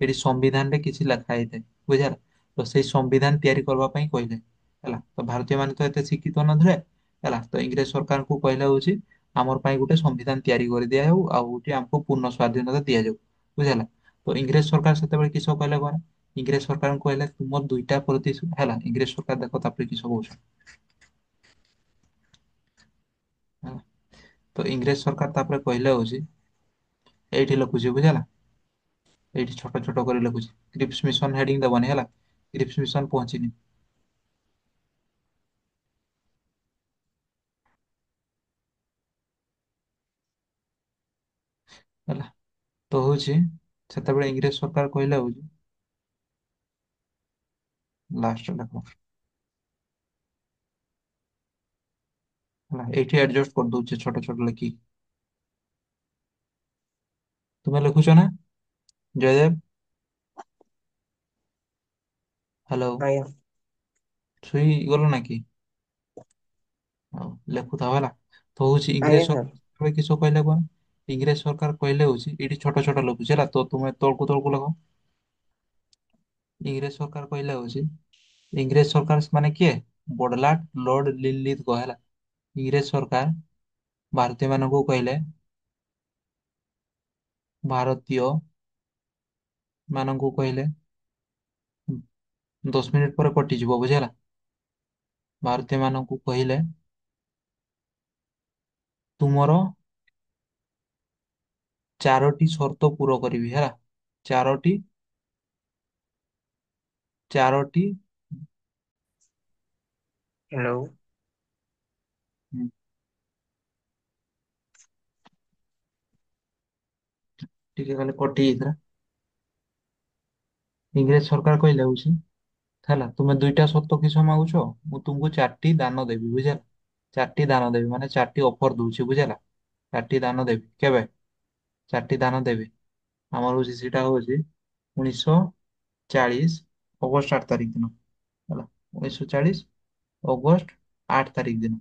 ଏଠି ସମ୍ବିଧାନରେ କିଛି ଲେଖା ହେଇଥାଏ ବୁଝିଲା। ତ ସେଇ ସମ୍ବିଧାନ ତିଆରି କରିବା ପାଇଁ କହିଲେ ହେଲା। ତ ଭାରତୀୟ ମାନେ ତ ଏତେ ଶିକ୍ଷିତ ନଥିଲେ ହେଲା, ତ ଇଂରେଜ ସରକାରଙ୍କୁ କହିଲେ ହଉଛି ଆମର ପାଇଁ ଗୋଟେ ସମ୍ବିଧାନ ତିଆରି କରିଦିଆ ହଉ, ଆଉ ଗୋଟେ ଆମକୁ ପୂର୍ଣ୍ଣ ସ୍ଵାଧୀନତା ଦିଆଯାଉ ବୁଝିଲା। ତ ଇଂରେଜ ସରକାର ସେତେବେଳେ କିସ କହିଲେ କଣ, ଇଂରେଜ ସରକାରଙ୍କୁ କହିଲେ ତୁମର ଦୁଇଟା ପ୍ରତିଶୋଧ ହେଲା। ଇଂରେଜ ସରକାର ଦେଖ ତାପରେ କିସ କହୁଛନ୍ତି ହେଲା। ତ ଇଂରେଜ ସରକାର ତାପରେ କହିଲେ ହଉଛି, ଏଇଠି ଲେଖୁଛି ବୁଝିଲା, ଏଇଠି ଛୋଟ ଛୋଟ କରି ଲେଖୁଛି, କ୍ରିପ୍ସ ମିଶନ ହେଡିଙ୍ଗ ଦବନି ହେଲା, କ୍ରିପ୍ସ ମିଶନ ପହଞ୍ଚିନି ହେଲା। ତ ହଉଛି ସେତେବେଳେ ଇଂରେଜ ସରକାର କହିଲେ ହଉଛି, ଲାଷ୍ଟ ଲେଖ ହେଲା, ଏଇଠି ଆଡଜଷ୍ଟ କରିଦଉଛି ଛୋଟ ଛୋଟ ଲେଖି। ତୁମେ ଲେଖୁଛ ନା ଜୟଦେବ, ହ୍ୟାଲୋ, ଆଜ୍ଞା ଶୋଇ ଗଲ ନା କି, ହଉ ଲେଖୁଥାଅ ହେଲା। ତ ହଉଛି ଇଂରେଜ ଆଜ୍ଞା ସାର୍। ସରକାର କିସ କହିଲେ କଣ, ଇଂରେଜ ସରକାର କହିଲେ ହଉଛି, ଏଇଠି ଛୋଟ ଛୋଟ ଲେଖୁଛି ହେଲା, ତ ତୁମେ ତଳକୁ ତଳକୁ ଲେଖ। ଇଂରେଜ ସରକାର କହିଲେ ହଉଛି, ଇଂରେଜ ସରକାର ମାନେ କିଏ, ବଡଲାଟ ଲର୍ଡ ଲିଲିଥ ହେଲା। ଇଂରେଜ ସରକାର ଭାରତୀୟ ମାନଙ୍କୁ କହିଲେ, ଭାରତୀୟ ମାନଙ୍କୁ କହିଲେ, 10 ମିନିଟ ପରେ କଟିଯିବ ବୁଝିହେଲା। ଭାରତୀୟ ମାନଙ୍କୁ କହିଲେ ତୁମର ଚାରୋଟି ସର୍ତ୍ତ ପୂର କରିବି ହେଲା, ଚାରୋଟି, ଚାରୋଟି, ହ୍ୟାଲୋ। ହୁଁ, ଟିକେ ଖାଲି କଟି ଯାଇଥିଲା। ଇଂରେଜ ସରକାର କହିଲେ ହଉଛି ହେଲା, ତୁମେ ଦୁଇଟା ସର୍ତ୍ତ କିସ ମାଗୁଛ, ମୁଁ ତୁମକୁ ଚାରଟି ଦାନ ଦେବି ବୁଝିଲା, ଚାରଟି ଦାନ ଦେବି ମାନେ ଚାରଟି ଅଫର ଦଉଛି ବୁଝିଲା, ଚାରଟି ଦାନ ଦେବି କେବେ, ଚାରଟି ଦାନ ଦେବି, ଆମର ହଉଛି ସେଇଟା ହଉଛି 1940 ଅଗଷ୍ଟ 8 ତାରିଖ ଦିନ ହେଲା, 1940 ଅଗଷ୍ଟ 8 ତାରିଖ ଦିନ,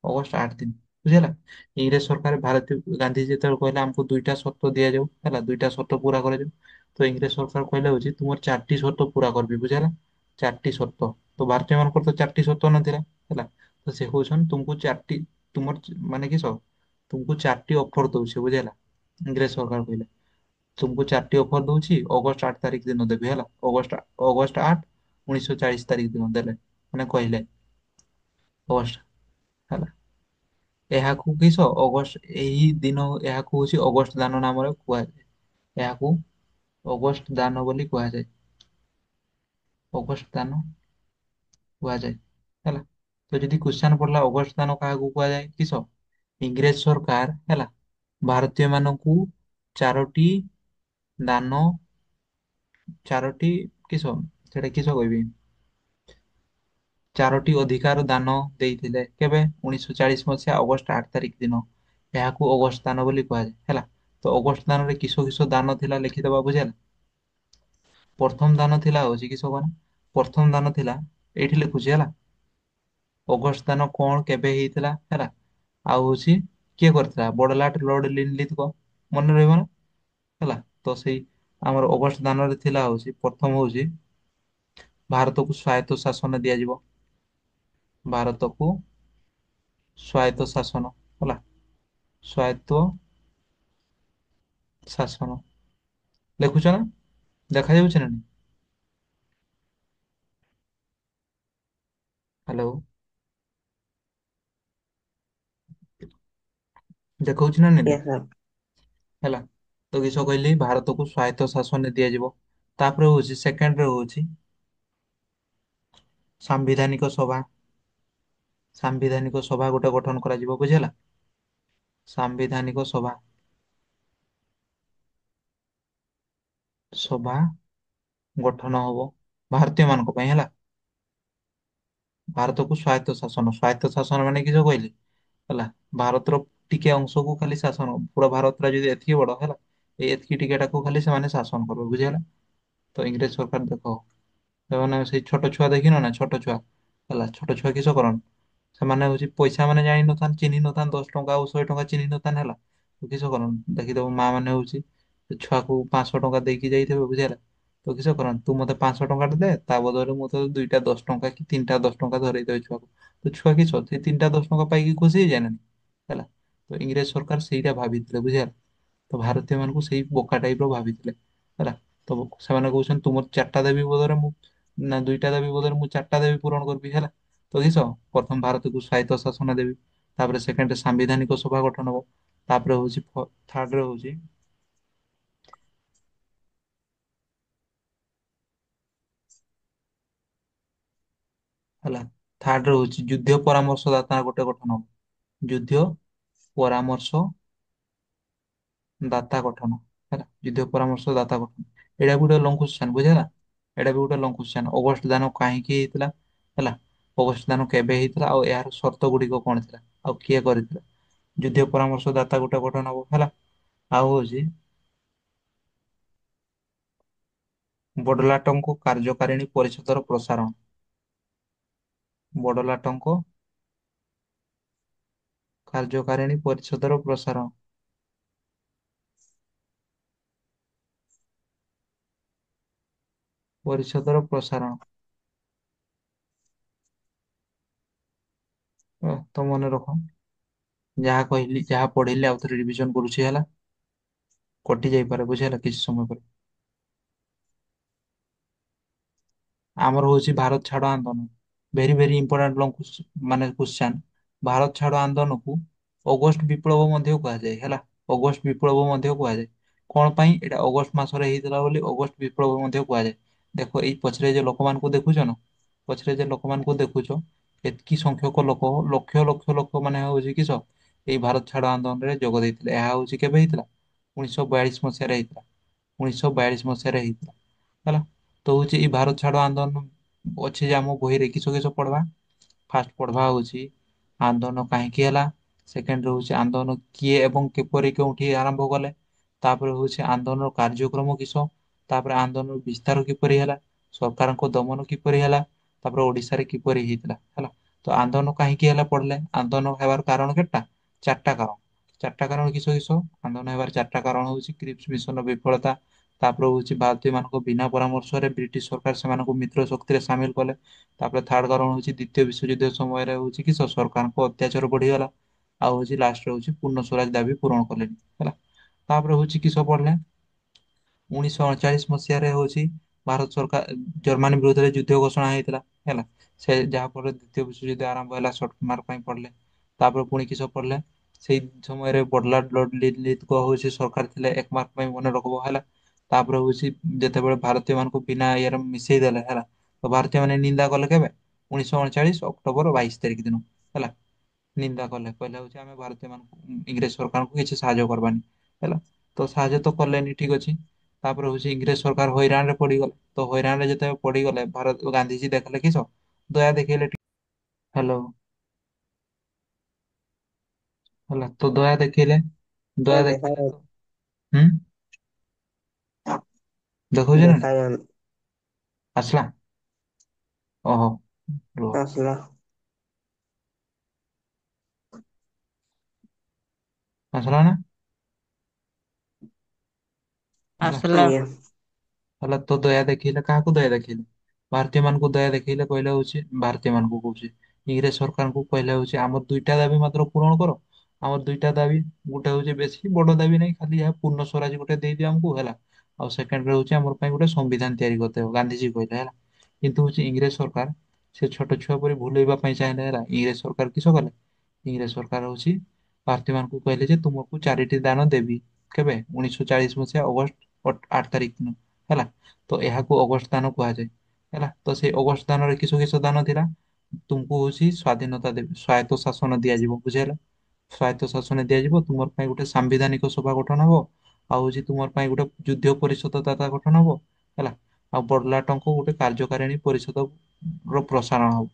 ଅଗଷ୍ଟ 8 ଦିନ ବୁଝିହେଲା। ଇଂରେଜ ସରକାର ଭାରତୀୟ ଗାନ୍ଧୀ ଯେତେବେଳେ କହିଲେ ଆମକୁ ଦୁଇଟା ସର୍ତ୍ତ ଦିଆଯାଉ ହେଲା, ଦୁଇଟା ସର୍ତ୍ତ ପୁରା କରାଯାଉ, ତ ଇଂରେଜ ସରକାର କହିଲେ ହଉଛି ତୁମର ଚାରିଟି ସର୍ତ୍ତ ପୁରା କରିବି ବୁଝିଲା। ଚାରିଟି ସର୍ତ୍ତ। ତ ଭାରତୀୟ ମାନଙ୍କର ତ ଚାରିଟି ସର୍ତ୍ତ ନଥିଲା ହେଲା। ତ ସେ କହୁଛନ୍ତି ତୁମକୁ ଚାରିଟି ମାନେ କିସ ତୁମକୁ ଚାରିଟି ଅଫର ଦଉଛି ବୁଝିଲା। ଇଂରେଜ ସରକାର କହିଲେ ତୁମକୁ ଚାରିଟି ଅଫର ଦଉଛି ଅଗଷ୍ଟ 8 ତାରିଖ ଦିନ ଦେବି ହେଲା। ଅଗଷ୍ଟ 8 1940 ତାରିଖ ଦିନ ଦେଲେ ମାନେ କହିଲେ ଅଗଷ୍ଟ ହେଲା। ଏହାକୁ କିସ ଅଗଷ୍ଟ ଏହି ଦିନ ଏହାକୁ ହଉଛି ଅଗଷ୍ଟ ଦାନ ନାମରେ କୁହାଯାଏ। ଏହାକୁ ଅଗଷ୍ଟ ଦାନ ବୋଲି କୁହାଯାଏ। ଅଗଷ୍ଟ ଦାନ କୁହାଯାଏ ହେଲା। ତ ଯଦି କ୍ୱେଶ୍ଚନ ପଡିଲା ଅଗଷ୍ଟ ଦାନ କାହାକୁ କୁହାଯାଏ କିସ ଇଂରେଜ ସରକାର ହେଲା ଭାରତୀୟ ମାନଙ୍କୁ ଚାରୋଟି ଦାନ ଚାରୋଟି କିସ ସେଟା କିସ କହିବି ଚାରୋଟି ଅଧିକାର ଦାନ ଦେଇଥିଲେ କେବେ 1940 ମସିହା ଅଗଷ୍ଟ 8 ତାରିଖ ଦିନ। ଏହାକୁ ଅଗଷ୍ଟ ଦାନ ବୋଲି କୁହାଯାଏ ହେଲା। ତ ଅଗଷ୍ଟ ଦାନରେ କିସ କିସ ଦାନ ଥିଲା ଲେଖିଦବା ବୁଝିହେଲା। ପ୍ରଥମ ଦାନ ଥିଲା ହଉଛି କିସ କହନା ପ୍ରଥମ ଦାନ ଥିଲା ଏଇଠି ଲେଖୁଛି ହେଲା। ଅଗଷ୍ଟ ଦାନ କଣ କେବେ ହେଇଥିଲା ହେଲା। ଆଉ ହଉଛି କିଏ କରିଥିଲା ବଡଲାଟ ଲର୍ଡ ଲିନଲିଥ ମନେ ରହିବ ନା। ହେଲା ତ ସେଇ ଆମର ଅଗଷ୍ଟ ଦାନରେ ଥିଲା ହଉଛି ପ୍ରଥମ ହଉଛି ଭାରତକୁ ସ୍ଵାୟତ୍ତ ଶାସନ ଦିଆଯିବ। ଭାରତକୁ ସ୍ଵାୟତ୍ତ ଶାସନ ହେଲା ସ୍ଵାୟତ୍ତ ଶାସନ ଲେଖୁଛ ନା ଦେଖାଯାଉଛି ନା ନାଇଁ? ହ୍ୟାଲୋ ଦେଖଉଛି ନା ନାଇଁ? ଆଜ୍ଞା ସାର୍। ହେଲା ତ କିସ କହିଲି ଭାରତକୁ ସ୍ଵାୟତ୍ତ ଶାସନ ଦିଆଯିବ। ତାପରେ ହଉଛି ସେକେଣ୍ଡରେ ହଉଛି ସାମ୍ବିଧାନିକ ସଭା ସାମ୍ବିଧାନିକ ସଭା ଗୋଟେ ଗଠନ କରାଯିବ ବୁଝିହେଲା। ସାମ୍ବିଧାନିକ ସଭା ସଭା ଗଠନ ହବ ଭାରତୀୟ ମାନଙ୍କ ପାଇଁ ହେଲା। ଭାରତକୁ ସ୍ୱାୟତ୍ତ ଶାସନ ମାନେ କିସ କହିଲି ହେଲା ଭାରତର ଟିକେ ଅଂଶକୁ ଖାଲି ଶାସନ ପୁରା ଭାରତଟା ଯଦି ଏତିକି ବଡ ହେଲା ଏଇ ଏତିକି ଟିକେଟାକୁ ଖାଲି ସେମାନେ ଶାସନ କରିବେ ବୁଝିହେଲା। ତ ଇଂରେଜ ସରକାର ଦେଖ ସେମାନେ ସେଇ ଛୋଟ ଛୁଆ ଦେଖିନ ନା ଛୋଟ ଛୁଆ ହେଲା ଛୋଟ ଛୁଆ କିସ କରନ୍ ସେମାନେ ହଉଛି ପଇସା ମାନେ ଜାଣିନଥାନ୍ତି ଚିହ୍ନି ନଥାନ୍ତି 10 ଟଙ୍କା ଆଉ 100 ଟଙ୍କା ଚିହ୍ନି ନଥାନ୍ତି ହେଲା। କିସ କରନ୍ ଦେଖିଦବ ମା ମାନେ ହଉଛି ଛୁଆକୁ 500 ଟଙ୍କା ଦେଇକି ଯାଇଥିବେ ବୁଝିହେଲା। ତ କିସ କରନ୍ତି ତୁ ମତେ 500 ଟଙ୍କା ଟେ ଦେ ତା ବଦଳରେ ମୁଁ ତତେ ଦୁଇଟା 10 ଟଙ୍କା କି ତିନିଟା 10 ଟଙ୍କା ଧରେଇଦେବି ଛୁଆକୁ। ତ ଛୁଆ କିସ ସେ ତିନିଟା 10 ଟଙ୍କା ପାଇକି ଖୁସି ହେଇଯାଏ ନା ନାଇଁ। ହେଲା ତ ଇଂରେଜ ସରକାର ସେଇଟା ଭାବିଥିଲେ ବୁଝିହେଲା। ତ ଭାରତୀୟ ମାନଙ୍କୁ ସେଇ ବୋକା ଟାଇପ ର ଭାବିଥିଲେ ହେଲା। ତ ସେମାନେ କହୁଛନ୍ତି ତୁମର ଚାରିଟା ଦେବୀ ବଦଳରେ ମୁଁ ନା ଦୁଇଟା ଦେବୀ ବଦଳରେ ମୁଁ ଚାରିଟା ଦେବୀ ପୂରଣ କରିବି ହେଲା। ତ କିସ ପ୍ରଥମ ଭାରତକୁ ସ୍ଵାୟତ୍ତ ଶାସନ ଦେବି ତାପରେ ସେକେଣ୍ଡରେ ସାମ୍ବିଧାନିକ ସଭା ଗଠନ ହବ ତାପରେ ହଉଛି ଥାର୍ଡରେ ହଉଛି ହେଲା ଥାର୍ଡରେ ହଉଛି ଯୁଦ୍ଧ ପରାମର୍ଶଦାତା ଗୋଟେ ଗଠନ ହବ। ଯୁଦ୍ଧ ପରାମର୍ଶ ଦାତା ଗଠନ ହେଲା ଯୁଦ୍ଧ ପରାମର୍ଶ ଦାତା ଗଠନ ଏଇଟା ଗୋଟେ ଲଙ୍ଗ କୋଶ୍ଚେନ ବୁଝିହେଲା। ଏଇଟା ବି ଗୋଟେ ଲଙ୍ଗ କୋଶ୍ଚେନ ଅଗଷ୍ଟ ଦାନ କାହିଁକି ହେଇଥିଲା ହେଲା। ଅଗଷ୍ଟ ଦାନ କେବେ ହେଇଥିଲା ଆଉ ଏହାର ସର୍ତ୍ତ ଗୁଡିକ କଣ ଥିଲା ଆଉ କିଏ କରିଥିଲା। ଯୁଦ୍ଧ ପରାମର୍ଶ ଦାତା ଗୋଟେ ଗଠନ ହବ ହେଲା। ଆଉ ହଉଛି ବଡଲାଟଙ୍କ କାର୍ଯ୍ୟକାରିଣୀ ପରିଷଦର ପ୍ରସାରଣ ବଡଲାଟଙ୍କ କାର୍ଯ୍ୟକାରିଣୀ ପରିଷଦର ପ୍ରସାରଣ ପରିଷଦର ପ୍ରସାରଣ ତ ମନେ ରଖ ଯାହା କହିଲି ଯାହା ପଢେଇଲି ଆଉ ଥରେ ରିଭିଜନ କରୁଛି ହେଲା। କଟି ଯାଇପାରେ ବୁଝିହେଲା କିଛି ସମୟ ପରେ। ଆମର ହଉଛି ଭାରତ ଛାଡ ଆନ୍ଦୋଳନ ଭେରି ଭେରି ଇମ୍ପୋର୍ଟାଣ୍ଟ ମାନେ କୋଶ୍ଚେନ ଭାରତ ଛାଡ ଆନ୍ଦୋଳନକୁ ଅଗଷ୍ଟ ବିପ୍ଳବ ମଧ୍ୟ କୁହାଯାଏ ହେଲା ଅଗଷ୍ଟ ବିପ୍ଳବ ମଧ୍ୟ କୁହାଯାଏ। କଣ ପାଇଁ ଏଇଟା ଅଗଷ୍ଟ ମାସରେ ହେଇଥିଲା ବୋଲି ଅଗଷ୍ଟ ବିପ୍ଳବ ମଧ୍ୟ କୁହାଯାଏ। ଦେଖ ଏଇ ପଛରେ ଯେ ଲୋକମାନଙ୍କୁ ଦେଖୁଛ ନା ପଛରେ ଯେ ଲୋକମାନଙ୍କୁ ଦେଖୁଛ ଏତିକି ସଂଖ୍ୟକ ଲୋକ ଲକ୍ଷ ଲକ୍ଷ ଲୋକ ମାନେ ହଉଛି କିସ ଏଇ ଭାରତ ଛାଡ ଆନ୍ଦୋଳନରେ ଯୋଗ ଦେଇଥିଲେ ଏହା ହଉଛି କେବେ ହେଇଥିଲା 1942 ମସିହାରେ ହେଇଥିଲା। 1942 ମସିହାରେ ହେଇଥିଲା ହେଲା ତ ହଉଛି ଏଇ ଭାରତ ଛାଡ ଆନ୍ଦୋଳନ ଅଛି ଯେ ଆମ ବହିରେ କିସ କିସ ପଢବା ଫାଷ୍ଟ ପଢବା ହଉଛି ଆନ୍ଦୋଳନ କାହିଁକି ହେଲା ସେକେଣ୍ଡ ହଉଛି ଆନ୍ଦୋଳନ କିଏ ଏବଂ କିପରି କେଉଁଠି ଆରମ୍ଭ କଲେ ତାପରେ ହଉଛି ଆନ୍ଦୋଳନର କାର୍ଯ୍ୟକ୍ରମ କିସ ତାପରେ ଆନ୍ଦୋଳନର ବିସ୍ତାର କିପରି ହେଲା ସରକାରଙ୍କ ଦମନ କିପରି ହେଲା ତାପରେ ଓଡିଶାରେ କିପରି ହେଇଥିଲା ହେଲା ତ ଆନ୍ଦୋଳନ କାହିଁକି ହେଲା ପଡିଲେ ଆନ୍ଦୋଳନ ହେବାର କାରଣ କେତେଟା ଚାରିଟା କାରଣ ଚାରିଟା କାରଣ କିସ କିସ ଆନ୍ଦୋଳନ ହେବାର ଚାରିଟା କାରଣ ହଉଛି କ୍ରିପ୍ସ ମିଶନ ବିଫଳତା ତାପରେ ହଉଛି ଭାରତୀୟ ମାନଙ୍କ ବିନା ପରାମର୍ଶରେ ବ୍ରିଟିଶ ସରକାର ସେମାନଙ୍କୁ ମିତ୍ର ଶକ୍ତିରେ ସାମିଲ କଲେ। ତାପରେ ଥାର୍ଡ କାରଣ ହଉଛି ଦ୍ୱିତୀୟ ବିଶ୍ୱଯୁଦ୍ଧ ସମୟରେ ହଉଛି କି ସରକାରଙ୍କ ଅତ୍ୟାଚାର ବଢିଗଲା। ଆଉ ହଉଛି ଲାଷ୍ଟରେ ହଉଛି ପୂର୍ଣ୍ଣ ସ୍ୱରାଜ ଦାବି ପୂରଣ କଲେନି ହେଲା। ତାପରେ ହଉଛି କିସ ପଢିଲେ 1948 ମସିହାରେ ହଉଛି ଭାରତ ସରକାର ଜର୍ମାନୀ ବିରୁଦ୍ଧରେ ଯୁଦ୍ଧ ଘୋଷଣା ହେଇଥିଲା ହେଲା। ସେ ଯାହା ଫଳରେ ଦ୍ୱିତୀୟ ବିଶ୍ୱଯୁଦ୍ଧ ଆରମ୍ଭ ହେଲା ସର୍ଟ ମାର୍କ ପାଇଁ ପଡିଲେ। ତାପରେ ପୁଣି କିସ ପଡିଲେ ସେଇ ସମୟରେ ହଉଛି ସରକାର ଥିଲେ ଏକ ମାର୍କ ପାଇଁ ମନେ ରଖିବ ହେଲା। ତାପରେ ହଉଛି ଯେତେବେଳେ ଭାରତୀୟ ମାନଙ୍କୁ ବିନା ଇଏରେ ମିଶେଇ ଦେଲେ ହେଲା। ତ ଭାରତୀୟ ମାନେ ନିନ୍ଦା କଲେ କେବେ 1949 ଅକ୍ଟୋବର 22 ତାରିଖ ଦିନ ହେଲା। ନିନ୍ଦା କଲେ କହିଲେ ହଉଛି ଆମେ ଭାରତୀୟ ମାନଙ୍କୁ ଇଂରେଜ ସରକାରଙ୍କୁ କିଛି ସାହାଯ୍ୟ କରବାନି ହେଲା। ତ ସାହାଯ୍ୟ ତ କଲେନି ଠିକ ଅଛି। ତାପରେ ହଉଛି ଇଂରେଜ ସରକାର ହଇରାଣ ରେ ପଡିଗଲେ। ତ ହଇରାଣ ରେ ଯେତେବେଳେ ପଡିଗଲେ ଭାରତ ଗାନ୍ଧିଜୀ ଦେଖିଲେ କିସ ଦୟା ଦେଖେଇଲେ ଟିକେ। ହ୍ୟାଲୋ। ହେଲା ତ ଦୟା ଦେଖେଇଲେ। ଦୟା ଦେଖା ଦେଖେଇଲେ ତ ହୁଁ ଦେଖଉଛି ନା ନାଇଁ? ଦେଖାଯାଉନି। ଆସିଲା। ଓହୋ ରୁହ। ଆସିଲା। ଆସିଲା ନା? ହେଲା। ଆସିଲା। ଆଜ୍ଞା। ହେଲା ତ ଦୟା ଦେଖେଇଲେ କାହାକୁ ଦୟା ଦେଖେଇଲେ? ଭାରତୀୟ ମାନଙ୍କୁ ଦୟା ଦେଖେଇଲେ କହିଲେ ହଉଛି ଭାରତୀୟ ମାନଙ୍କୁ କହୁଛି ଇଂରେଜ ସରକାରଙ୍କୁ କହିଲେ ହଉଛି ଆମର ଦୁଇଟା ଦାବି ମାତ୍ର ପୂରଣ କର। ଆମର ଦୁଇଟା ଦାବି ଗୋଟେ ହଉଛି ବେଶୀ ବଡ ଦାବି ନାହିଁ ଖାଲି ଏହା ପୂର୍ଣ୍ଣ ସ୍ୱରାଜ ଗୋଟେ ଦେଇଦିଅ ଆମକୁ ହେଲା। ଆଉ ସେକେଣ୍ଡରେ ହଉଛି ଆମର ପାଇଁ ଗୋଟେ ସମ୍ବିଧାନ ତିଆରି କରିଦେବ ଗାନ୍ଧିଜୀ କହିଲେ ହେଲା। କିନ୍ତୁ ହଉଛି ଇଂରେଜ ସରକାର ସେ ଛୋଟ ଛୁଆ ପରି ଭୁଲେଇବା ପାଇଁ ଚାହିଁଲେ ହେଲା ଇଂରେଜ ସରକାର କିସ କଲେ ଇଂରେଜ ସରକାର ହଉଛି ଭାରତୀୟ ମାନଙ୍କୁ କହିଲେ ଯେ ତୁମକୁ ଚାରିଟି ଦାନ ଦେବି। କେବେ 1940 ମସିହା ଅଗଷ୍ଟ 8 ତାରିଖ ଦିନ ହେଲା। ତ ଏହାକୁ ଅଗଷ୍ଟ ଦାନ କୁହାଯାଏ ହେଲା। ତ ସେଇ ଅଗଷ୍ଟ ଦାନରେ କିସ କିସ ଦାନ ଥିଲା ତୁମକୁ ହଉଛି ସ୍ଵାଧୀନତା ଦେବି ସ୍ଵାୟତ୍ତ ଶାସନ ଦିଆଯିବ ବୁଝିହେଲା। ସ୍ୱାୟତ୍ତ ଶାସନ ଦିଆଯିବ ତୁମର ପାଇଁ ଗୋଟେ ସାମ୍ବିଧାନିକ ସଭା ଗଠନ ହବ। ଆଉ ହଉଛି ତୁମର ପାଇଁ ଗୋଟେ ଯୁଦ୍ଧ ପରିଷଦ ଗଠନ ହବ ହେଲା। ଆଉ ବଡଲାଟଙ୍କ ଗୋଟେ କାର୍ଯ୍ୟକାରିଣୀ ପରିଷଦ ର ପ୍ରସାରଣ ହବ।